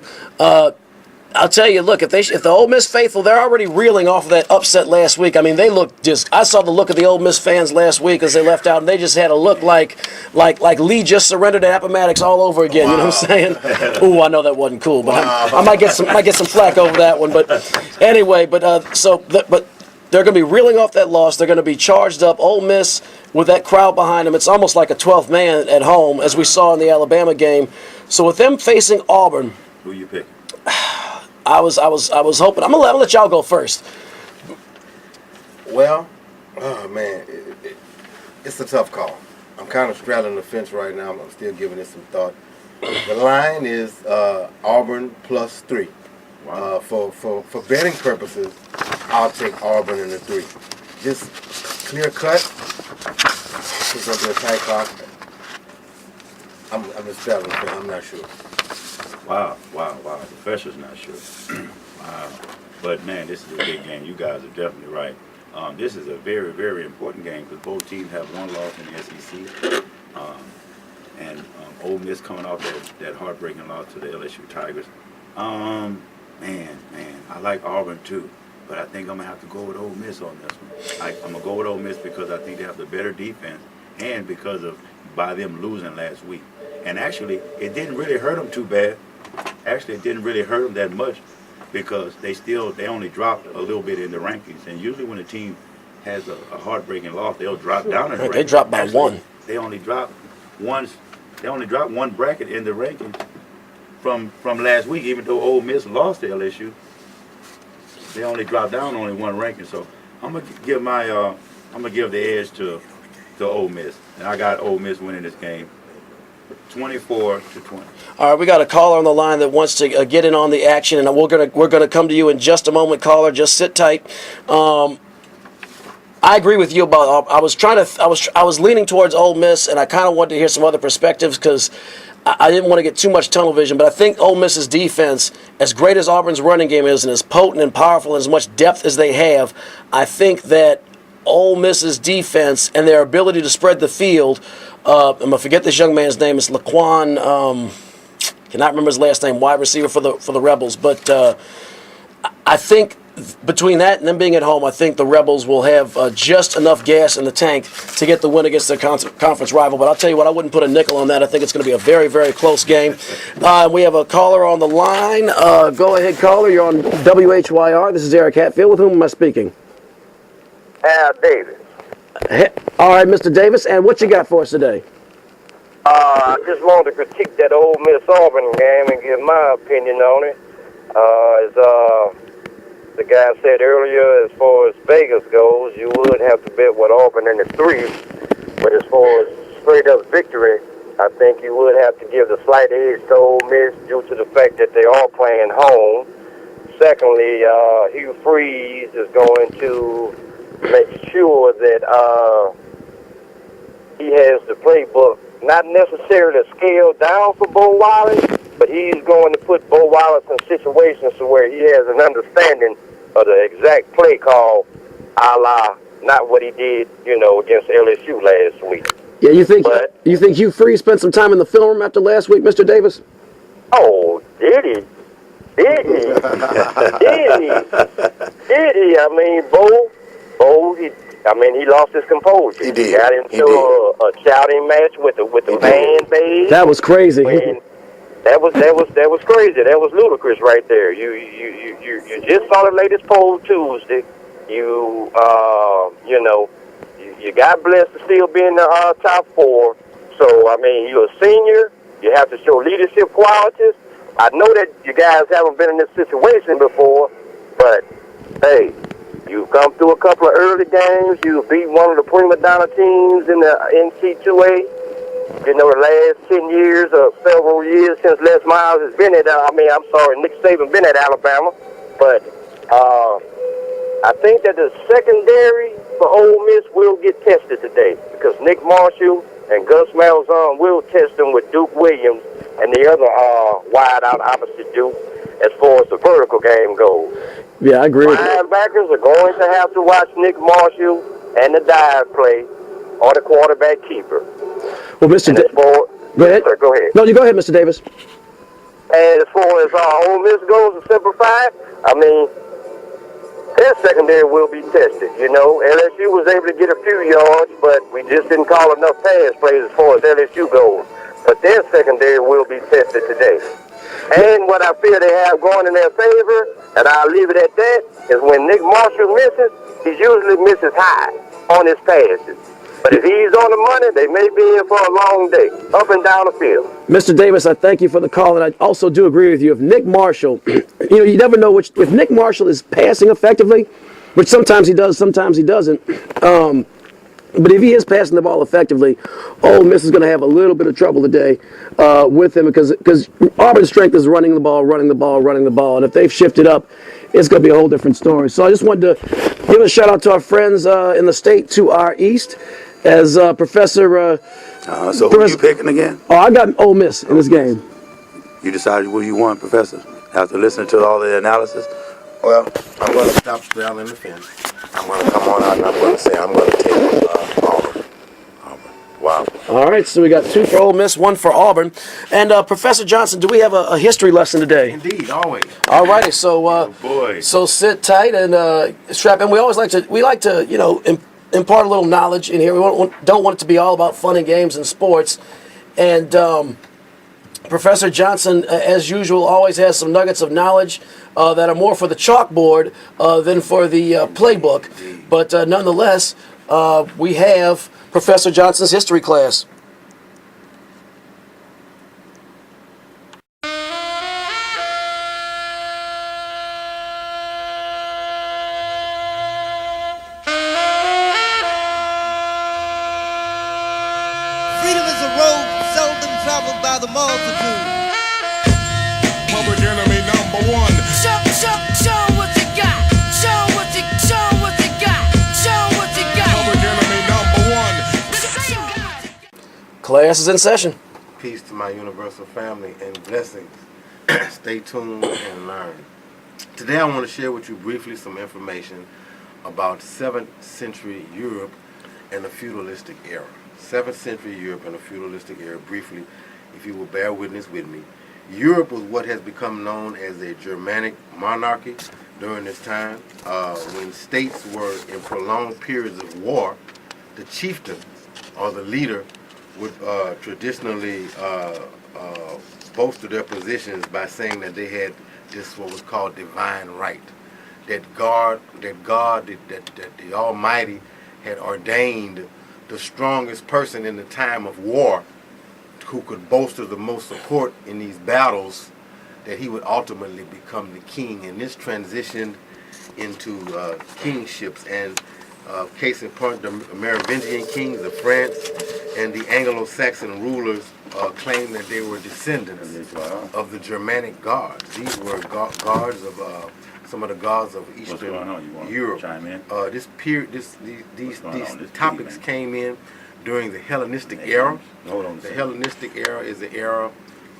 S2: I'll tell you, look, if the Ole Miss faithful, they're already reeling off of that upset last week. I mean, they looked I saw the look of the Ole Miss fans last week as they left out, and they just had a look like Lee just surrendered to Appomattox all over again. Wow. You know what I'm saying? Ooh, I know that wasn't cool, but I might get some flack over that one. But anyway, but they're going to be reeling off that loss. They're going to be charged up. Ole Miss with that crowd behind them. It's almost like a 12th man at home, as we saw in the Alabama game. So with them facing Auburn,
S3: who you pick?
S2: I was hoping. I'm gonna let y'all go first.
S5: Well, oh man, it's a tough call. I'm kind of straddling the fence right now. I'm still giving it some thought. The line is Auburn +3. Wow. For betting purposes, I'll take Auburn in the 3. Just clear cut. It's gonna be a tight clock. I'm just straddling the fence. I'm not sure.
S3: Wow. The professor's not sure. Wow. But, man, this is a big game. You guys are definitely right. This is a very, very important game because both teams have one loss in the SEC. And Ole Miss coming off that heartbreaking loss to the LSU Tigers. Man, I like Auburn too. But I think I'm going to have to go with Ole Miss on this one. I'm going to go with Ole Miss because I think they have the better defense and because of by them losing last week. And actually, it didn't really hurt them too bad. Actually, it didn't really hurt them that much because they only dropped a little bit in the rankings. And usually when a team has a heartbreaking loss, they'll drop down in the rankings.
S2: They dropped by one.
S5: They only dropped one bracket in the rankings from last week, even though Ole Miss lost to LSU. They only dropped down only one ranking. So I'm gonna give the edge to Ole Miss. And I got Ole Miss winning this game 24-20.
S2: All right, we got a caller on the line that wants to get in on the action, and we're gonna come to you in just a moment, caller. Just sit tight. I agree with you about. I was leaning towards Ole Miss, and I kind of wanted to hear some other perspectives because I didn't want to get too much tunnel vision. But I think Ole Miss's defense, as great as Auburn's running game is, and as potent and powerful and as much depth as they have, I think that Ole Miss's defense and their ability to spread the field. I'm gonna forget this young man's name. It's Laquan. Cannot remember his last name. Wide receiver for the Rebels. But I think between that and them being at home, I think the Rebels will have just enough gas in the tank to get the win against their conference rival. But I'll tell you what, I wouldn't put a nickel on that. I think it's going to be a very, very close game. We have a caller on the line. Go ahead, caller. You're on WHYR. This is Eric Hatfield. With whom am I speaking?
S6: Al Davis.
S2: All right, Mr. Davis. And what you got for us today?
S6: I just wanted to critique that Ole Miss Auburn game and give my opinion on it. As the guy said earlier, as far as Vegas goes, you would have to bet with Auburn in the 3. But as far as straight-up victory, I think you would have to give the slight edge to Ole Miss due to the fact that they are playing home. Secondly, Hugh Freeze is going to make sure that he has the playbook not necessarily scaled down for Bo Wallace, but he's going to put Bo Wallace in situations to where he has an understanding of the exact play call, a la not what he did, against LSU last week.
S2: Yeah, you think Hugh Freeze spent some time in the film room after last week, Mr. Davis?
S6: Oh, did he? Did he? Did he? Did he? I mean, Bo, he lost his composure.
S5: He did.
S6: He got into a shouting match with the fan base.
S2: That was crazy.
S6: That was crazy. That was ludicrous right there. You just saw the latest poll Tuesday. You got blessed to still be in the top 4. So, I mean, you're a senior. You have to show leadership qualities. I know that you guys haven't been in this situation before, but, hey, you've come through a couple of early games. You beat one of the prima donna teams in the NC2A. The last 10 years or several years since Les Miles has been at, Nick Saban been at Alabama. But I think that the secondary for Ole Miss will get tested today because Nick Marshall and Gus Malzahn will test them with Duke Williams and the other wide out opposite Duke as far as the vertical game goes.
S2: Yeah, I agree with you.
S6: Linebackers are going to have to watch Nick Marshall and the dive play or the quarterback keeper.
S2: Well, Mr. Go ahead.
S6: Sir, go ahead.
S2: No, you go ahead, Mr. Davis.
S6: And as far as Ole Miss goes to simplify, their secondary will be tested. LSU was able to get a few yards, but we just didn't call enough pass plays as far as LSU goes. But their secondary will be tested today. And what I feel they have going in their favor, and I'll leave it at that, is when Nick Marshall misses, he usually misses high on his passes. But if he's on the money, they may be in for a long day, up and down the field.
S2: Mr. Davis, I thank you for the call, and I also do agree with you. If Nick Marshall, you never know if Nick Marshall is passing effectively, which sometimes he does, sometimes he doesn't. But if he is passing the ball effectively, Ole Miss is going to have a little bit of trouble today with him because Auburn's strength is running the ball. And if they've shifted up, it's going to be a whole different story. So I just wanted to give a shout out to our friends in the state to our east. As Professor...
S3: so who are you picking again?
S2: Oh, I got Ole Miss in this game.
S3: You decided who you want, Professor? After listening to all the analysis?
S5: Well, I'm going to stop straddling the fence. I'm going to come on out and I'm going to say I'm going to take Auburn. Wow.
S2: All right, so we got 2 for Ole Miss, 1 for Auburn. And Professor Johnson, do we have a history lesson today?
S5: Indeed, always.
S2: All righty, so so sit tight and strap in. We always like to impart a little knowledge in here. We don't want it to be all about fun and games and sports. And Professor Johnson, as usual, always has some nuggets of knowledge that are more for the chalkboard than for the playbook. But nonetheless, we have Professor Johnson's history class.
S9: Freedom is a road seldom traveled by the multitude.
S8: Public enemy number 1.
S9: Show what you got. Show what you got. Show what you got.
S8: Public enemy number 1.
S2: Class is in session.
S5: Peace to my universal family and blessings. Stay tuned and learn. Today I want to share with you briefly some information about 7th century Europe and the feudalistic era. 7th century Europe and the feudalistic era, briefly, if you will bear witness with me. Europe was what has become known as a Germanic monarchy during this time. When states were in prolonged periods of war, the chieftain or the leader would traditionally boast of their positions by saying that they had this what was called divine right, that the Almighty had ordained the strongest person in the time of war who could boast of the most support in these battles, that he would ultimately become the king. And this transitioned into kingships, and case in point, the Merovingian kings of France and the Anglo-Saxon rulers claimed that they were descendants of the Germanic gods. These were gods of some of the gods of Eastern Europe. These topics came in during the Hellenistic era. The Hellenistic era is the era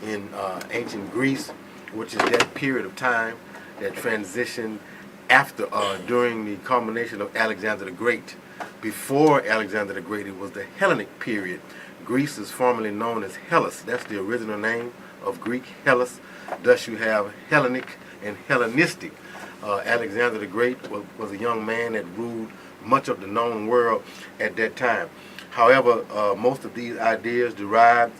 S5: in ancient Greece, which is that period of time that transitioned after, during the culmination of Alexander the Great. Before Alexander the Great, it was the Hellenic period. Greece is formerly known as Hellas. That's the original name of Greek, Hellas. Thus you have Hellenic and Hellenistic. Alexander the Great was a young man that ruled much of the known world at that time. However, most of these ideas derived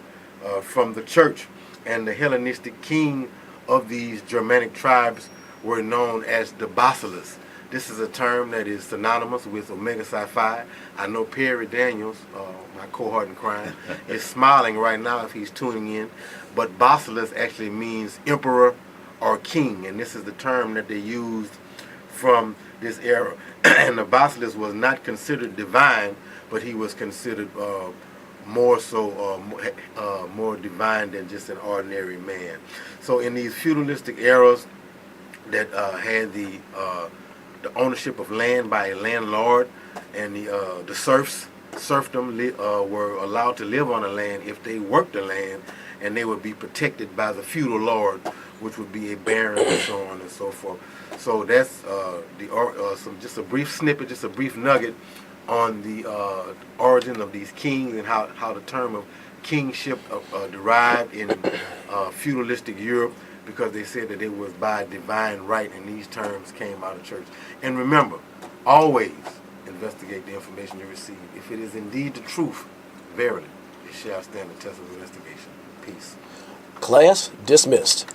S5: from the church, and the Hellenistic king of these Germanic tribes were known as the basileus. This is a term that is synonymous with Omega Psi Phi. I know Perry Daniels, my cohort in crime, is smiling right now if he's tuning in, but basileus actually means emperor or king, and this is the term that they used from this era. And the basileus was not considered divine, but he was considered more divine than just an ordinary man. So in these feudalistic eras that had the ownership of land by a landlord, and the serfdom were allowed to live on the land if they worked the land, and they would be protected by the feudal lord, which would be a baron and so on and so forth. So that's just a brief snippet, just a brief nugget on the origin of these kings and how the term of kingship derived in feudalistic Europe, because they said that it was by divine right, and these terms came out of church. And remember, always investigate the information you receive. If it is indeed the truth, verily, it shall stand the test of investigation. Peace.
S2: Class dismissed.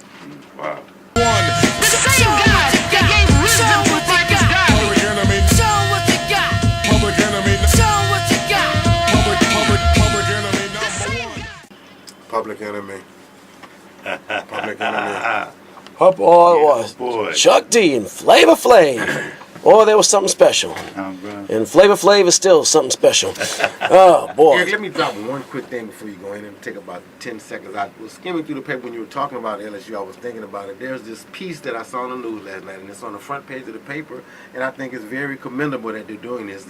S3: Wow.
S9: The same guy that gave wisdom to Vickers got. Show 'em what you got.
S8: Public enemy.
S9: Show 'em what you got.
S8: Public enemy number 1.
S5: Public enemy. Public enemy.
S2: Up all it was.
S3: Boy.
S2: Chuck D and Flavor Flav. Oh, there was something special. And Flavor Flav is still something special. Oh, boy.
S5: Eric, let me drop one quick thing before you go in and take about 10 seconds. I was skimming through the paper when you were talking about LSU. I was thinking about it. There's this piece that I saw on the news last night, and it's on the front page of the paper, and I think it's very commendable that they're doing this.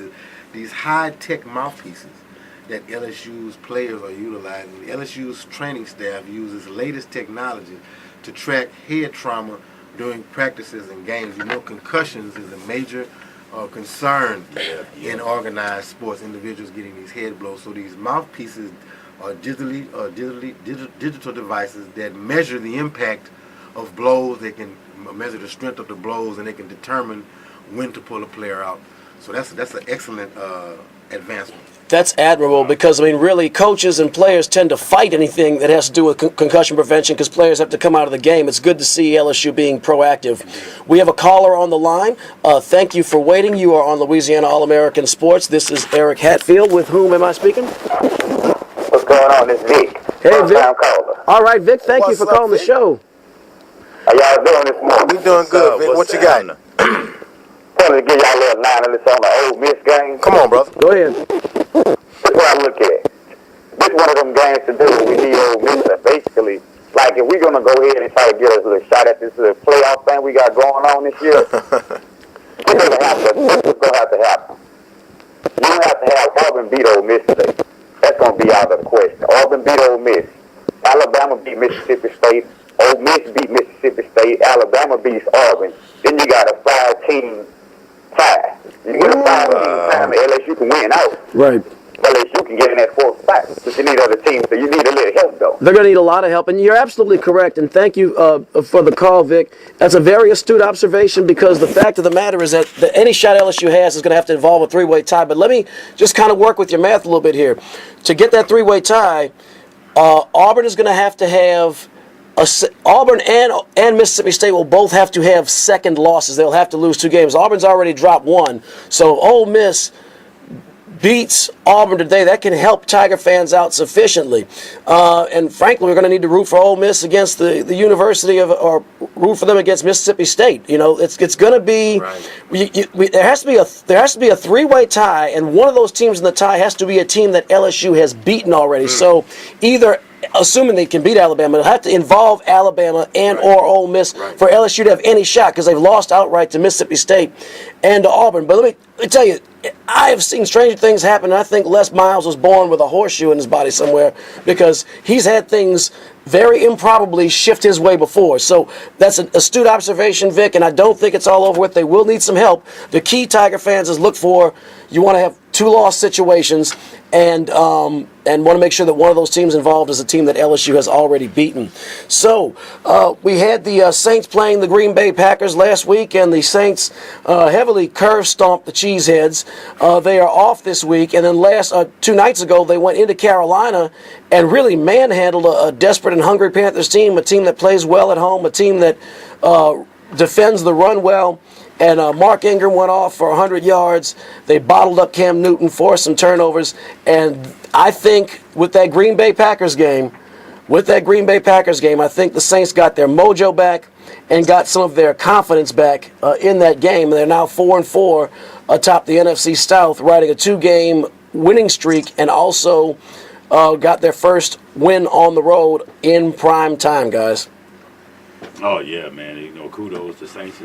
S5: These high-tech mouthpieces that LSU's players are utilizing. LSU's training staff uses latest technology to track head trauma during practices and games. You know, concussions is a major concern in organized sports, individuals getting these head blows. So these mouthpieces are digital devices that measure the impact of blows. They can measure the strength of the blows, and they can determine when to pull a player out. So that's an excellent advancement.
S2: That's admirable, because, I mean, really, coaches and players tend to fight anything that has to do with concussion prevention because players have to come out of the game. It's good to see LSU being proactive. We have a caller on the line. Thank you for waiting. You are on Louisiana All American Sports. This is Eric Hatfield. With whom am I speaking?
S6: What's going on? This Vic.
S2: Hey, Vic.
S6: Caller.
S2: All right, Vic, thank you for calling the show.
S6: How y'all doing this morning?
S5: We doing good, Vic. What you got?
S6: Wanted to give y'all a little 9 on this on the Ole Miss game.
S5: Come on, brother.
S2: Go ahead.
S6: That's what I look at. This one of them games to do. We need Ole Miss to basically, like, if we're going to go ahead and try to get us a little shot at this playoff thing we got going on this year, it's going to happen. This is going to have to happen. You don't have to have Auburn beat Ole Miss today. That's going to be out of the question. Auburn beat Ole Miss. Alabama beat Mississippi State. Ole Miss beat Mississippi State. Alabama beats Auburn. Then you got a 5-team tie. You get a 5-team tie, and LSU can win out.
S2: Right.
S6: LSU can get in that 4th spot, but you need other teams, so you need a little help, though.
S2: They're going to need a lot of help, and you're absolutely correct, and thank you for the call, Vic. That's a very astute observation, because the fact of the matter is that any shot LSU has is going to have to involve a 3-way tie. But let me just kind of work with your math a little bit here. To get that 3-way tie, Auburn is going to have Auburn and Mississippi State will both have to have second losses. They'll have to lose 2 games. Auburn's already dropped 1. So Ole Miss beats Auburn today. That can help Tiger fans out sufficiently. And frankly, we're going to need to root for Ole Miss against the University of, or root for them against Mississippi State. You know, it's going to be there has to be a 3-way tie, and one of those teams in the tie has to be a team that LSU has beaten already. So either assuming they can beat Alabama, it'll have to involve Alabama and or Ole Miss for LSU to have any shot, because they've lost outright to Mississippi State and to Auburn. But let me tell you, I have seen stranger things happen, and I think Les Miles was born with a horseshoe in his body somewhere, because he's had things very improbably shift his way before. So that's an astute observation, Vic, and I don't think it's all over with. They will need some help. The key, Tiger fans, is look for, you want to have 2 loss situations, and want to make sure that one of those teams involved is a team that LSU has already beaten. So we had the Saints playing the Green Bay Packers last week, and the Saints heavily curve stomped the Cheeseheads. They are off this week, and then 2 nights ago they went into Carolina and really manhandled a desperate and hungry Panthers team, a team that plays well at home, a team that defends the run well. And Mark Ingram went off for 100 yards. They bottled up Cam Newton, forced some turnovers. And I think with that Green Bay Packers game, I think the Saints got their mojo back and got some of their confidence back in that game. And they're now 4-4 atop the NFC South, riding a 2-game winning streak, and also got their first win on the road in prime time, guys.
S3: Oh, yeah, man. Kudos to Saints.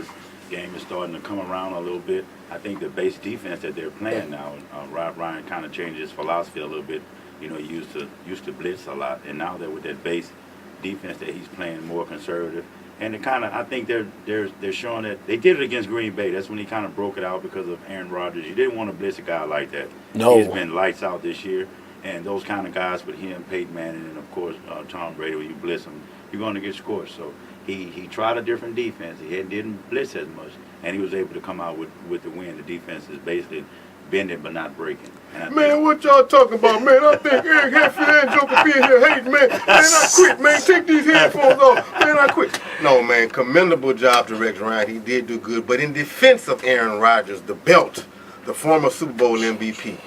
S3: Game is starting to come around a little bit. I think the base defense that they're playing now, Rob Ryan kind of changed his philosophy a little bit. He used to blitz a lot, and now they're with that base defense that he's playing more conservative. And I think they're showing that they did it against Green Bay. That's when he kind of broke it out because of Aaron Rodgers. You didn't want to blitz a guy like that.
S2: No.
S3: He's been lights out this year, and those kind of guys with him, Peyton Manning, and of course Tom Brady, when you blitz them, you're going to get scores. So he tried a different defense. He didn't blitz as much, and he was able to come out with the win. The defense is basically bending but not breaking.
S5: Man, what y'all talking about, man? I think Eric Hatfield and Joker being here hating, man. Man, I quit, man. Take these headphones off. Man, I quit. No, man, commendable job to Rex Ryan. He did do good. But in defense of Aaron Rodgers, the belt, the former Super Bowl MVP,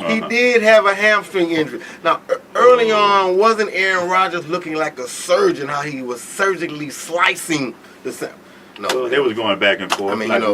S5: he did have a hamstring injury. Now, early on, wasn't Aaron Rodgers looking like a surgeon, how he was surgically slicing the sound? No,
S3: so they was going back and forth.
S5: I mean,
S3: like
S5: it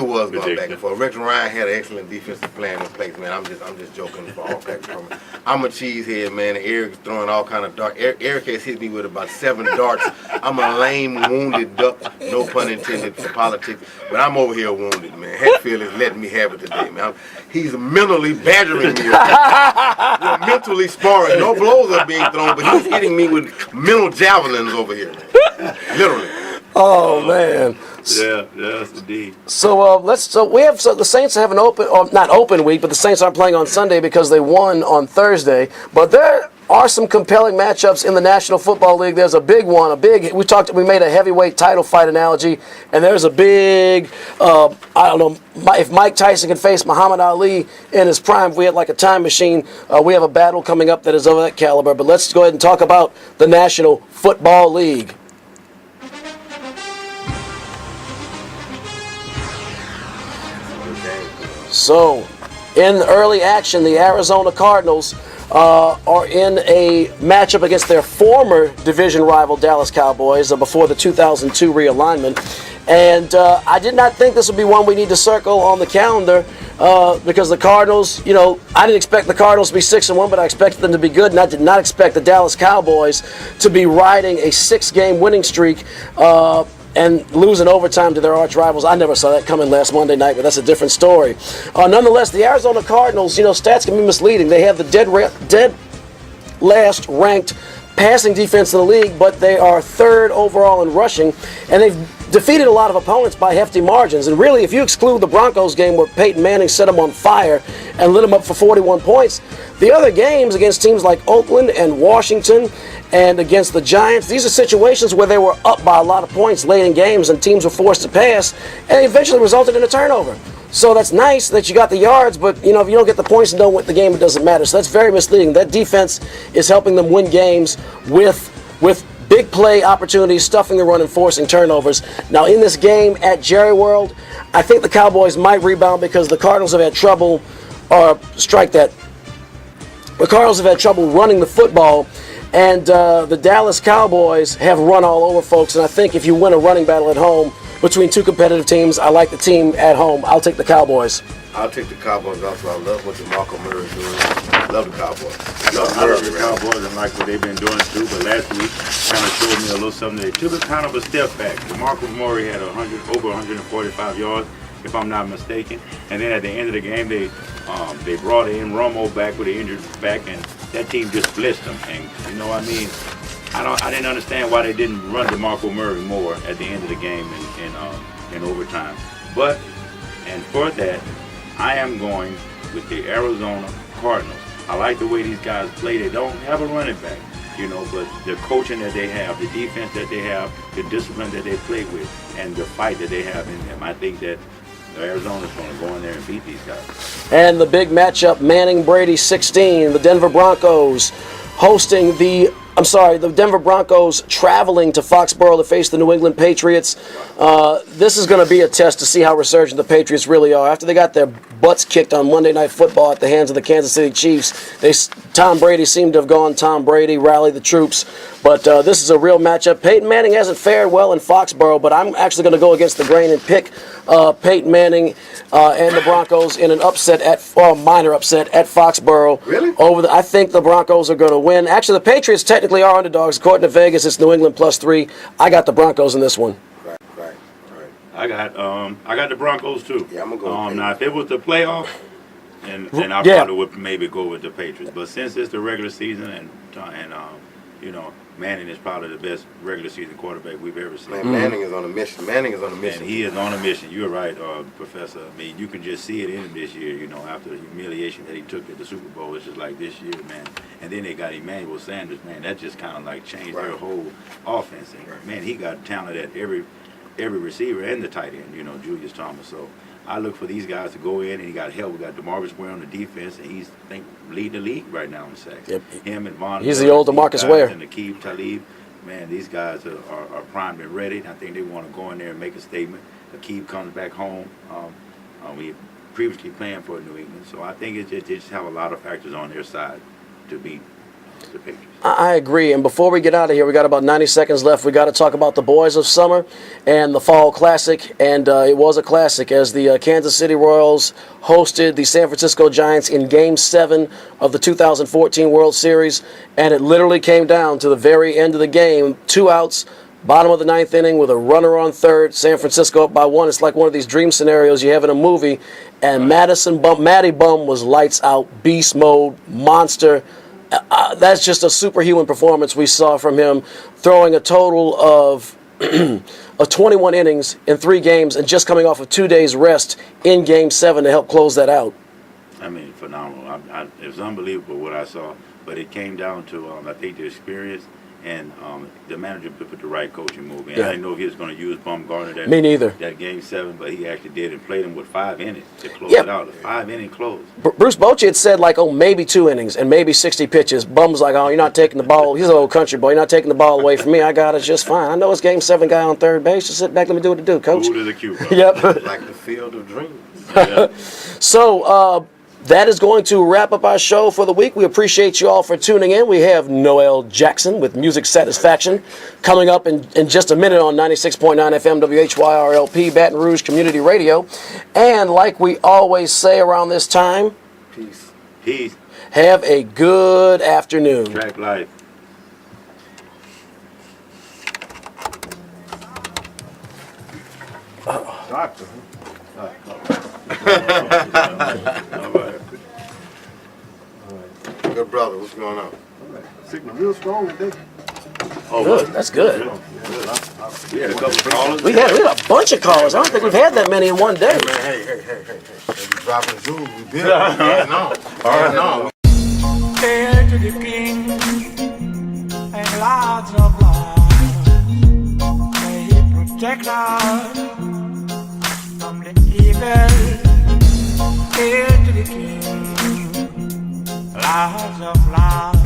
S5: was going back and forth. Rex Ryan had an excellent defensive plan in place, man. I'm just joking for all facts from it. I'm a cheesehead, man. Eric's throwing all kind of darts. Eric has hit me with about 7 darts. I'm a lame, wounded duck, no pun intended for politics, but I'm over here wounded, man. Hatfield is letting me have it today, man. He's mentally badgering me. We're mentally sparring. No blows are being thrown, but he's hitting me with mental javelins over here, man. Literally.
S2: Oh man!
S3: Yeah, that's indeed.
S2: So the Saints have an not open week, but the Saints aren't playing on Sunday because they won on Thursday. But there are some compelling matchups in the National Football League. There's a big one. We made a heavyweight title fight analogy, and there's a big. I don't know if Mike Tyson can face Muhammad Ali in his prime. If we had like a time machine, we have a battle coming up that is of that caliber. But let's go ahead and talk about the National Football League. So, in early action, the Arizona Cardinals are in a matchup against their former division rival Dallas Cowboys before the 2002 realignment. And I did not think this would be one we need to circle on the calendar because the Cardinals, I didn't expect the Cardinals to be 6-1, but I expected them to be good, and I did not expect the Dallas Cowboys to be riding a 6-game winning streak and losing overtime to their arch rivals. I never saw that coming last Monday night, but that's a different story. Nonetheless, the Arizona Cardinals, stats can be misleading. They have the dead last ranked passing defense in the league, but they are 3rd overall in rushing, and they've defeated a lot of opponents by hefty margins. And really, if you exclude the Broncos game where Peyton Manning set them on fire and lit them up for 41 points, the other games against teams like Oakland and Washington and against the Giants, these are situations where they were up by a lot of points late in games and teams were forced to pass, and eventually resulted in a turnover. So that's nice that you got the yards, but if you don't get the points and don't win the game, it doesn't matter. So that's very misleading. That defense is helping them win games with big play opportunities, stuffing the run, and forcing turnovers. Now in this game at Jerry World, I think the Cowboys might rebound because the Cardinals have had trouble, The Cardinals have had trouble running the football, and the Dallas Cowboys have run all over folks. And I think if you win a running battle at home between two competitive teams, I like the team at home. I'll take the Cowboys.
S5: I'll take the Cowboys also. I love what DeMarco Murray is doing. Love the Cowboys.
S3: I love the Cowboys and like what they've been doing too, but last week kind of showed me a little something. They took kind of a step back. DeMarco Murray had over 145 yards, if I'm not mistaken. And then at the end of the game, they brought in Romo back with an injured back, and that team just blitzed them. And you know what I mean? I didn't understand why they didn't run DeMarco Murray more at the end of the game in overtime. But, and for that, I am going with the Arizona Cardinals. I like the way these guys play. They don't have a running back, you know, but the coaching that they have, the defense that they have, the discipline that they play with, and the fight that they have in them. I think that Arizona's going to go in there and beat these guys.
S2: And the big matchup, Manning-Brady 16, the Denver Broncos hosting the Denver Broncos traveling to Foxborough to face the New England Patriots. This is going to be a test to see how resurgent the Patriots really are. After they got their butts kicked on Monday Night Football at the hands of the Kansas City Chiefs, Tom Brady seemed to have gone Tom Brady, rallied the troops. But this is a real matchup. Peyton Manning hasn't fared well in Foxborough, but I'm actually going to go against the grain and pick Peyton Manning and the Broncos in an minor upset at Foxborough.
S5: Really?
S2: I think the Broncos are going to win. Actually, the Patriots technically are underdogs. According to Vegas, it's New England +3. I got the Broncos in this one.
S5: Right.
S3: I got the Broncos too.
S5: Yeah, I'm gonna go with
S3: now if it was the playoff, then I probably would maybe go with the Patriots. But since it's the regular season and you know, Manning is probably the best regular season quarterback we've ever seen.
S5: Man, Manning is on a mission.
S3: And he is on a mission. You're right, Professor. I mean, you can just see it in him this year, you know, after the humiliation that he took at the Super Bowl. It's just like this year, man. And then they got Emmanuel Sanders, man. That just kind of like changed their whole offense. And, man, he got talent at every receiver and the tight end, you know, Julius Thomas. So I look for these guys to go in, and he got help. We got DeMarcus Ware on the defense, and he's, I think, leading the league right now in sacks.
S2: Yep.
S3: Him and Von.
S2: He's the old DeMarcus Ware.
S3: And Aqib Talib. Man, these guys are primed and ready. I think they want to go in there and make a statement. Aqib comes back home. We previously playing for New England, so I think they just have a lot of factors on their side to beat the Patriots.
S2: I agree. And before we get out of here, we got about 90 seconds left. We got to talk about the boys of summer and the fall classic. And it was a classic as the Kansas City Royals hosted the San Francisco Giants in Game 7 of the 2014 World Series. And it literally came down to the very end of the game. 2 outs, bottom of the 9th inning with a runner on third. San Francisco up by 1. It's like one of these dream scenarios you have in a movie. And Matty Bum was lights out, beast mode, monster. That's just a superhuman performance we saw from him, throwing a total of 21 innings in 3 games and just coming off of 2 days rest in Game 7 to help close that out.
S3: I mean, phenomenal. It was unbelievable what I saw, but it came down to, I think, the experience and the manager put the right coaching move in.
S2: Yeah.
S3: I didn't know if he was going to use Bumgarner
S2: Me neither.
S3: that Game 7, but he actually did and played him with 5 innings to close it out. A 5-inning close.
S2: Bruce Bochy had said, maybe 2 innings and maybe 60 pitches. Bum's like, oh, you're not taking the ball. He's an old country boy. You're not taking the ball away from me. I got it just fine. I know it's Game 7 guy on third base. Just sit back, let me do what to do, coach.
S3: Cool as a cucumber.
S2: Yep.
S5: Like the field of dreams.
S3: Yeah.
S2: So, that is going to wrap up our show for the week. We appreciate you all for tuning in. We have Noel Jackson with Music Satisfaction coming up in just a minute on 96.9 FM WHYR-LP Baton Rouge Community Radio. And like we always say around this time,
S3: Peace.
S2: Have a good afternoon.
S3: Track life.
S5: Doctor.
S3: All right.
S5: Good brother, what's going on?
S10: Signal real strong today.
S3: Oh,
S2: Good. That's good.
S3: We had a couple of callers.
S2: We had a bunch of callers. I don't think we've had that many in one day.
S5: Man, hey. We dropping jewels, we build. No.
S9: Hail to the king and lots of love. May he protect us from the evil. Hail to the king, lots of love.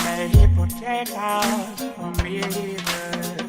S9: May he protect us from evil.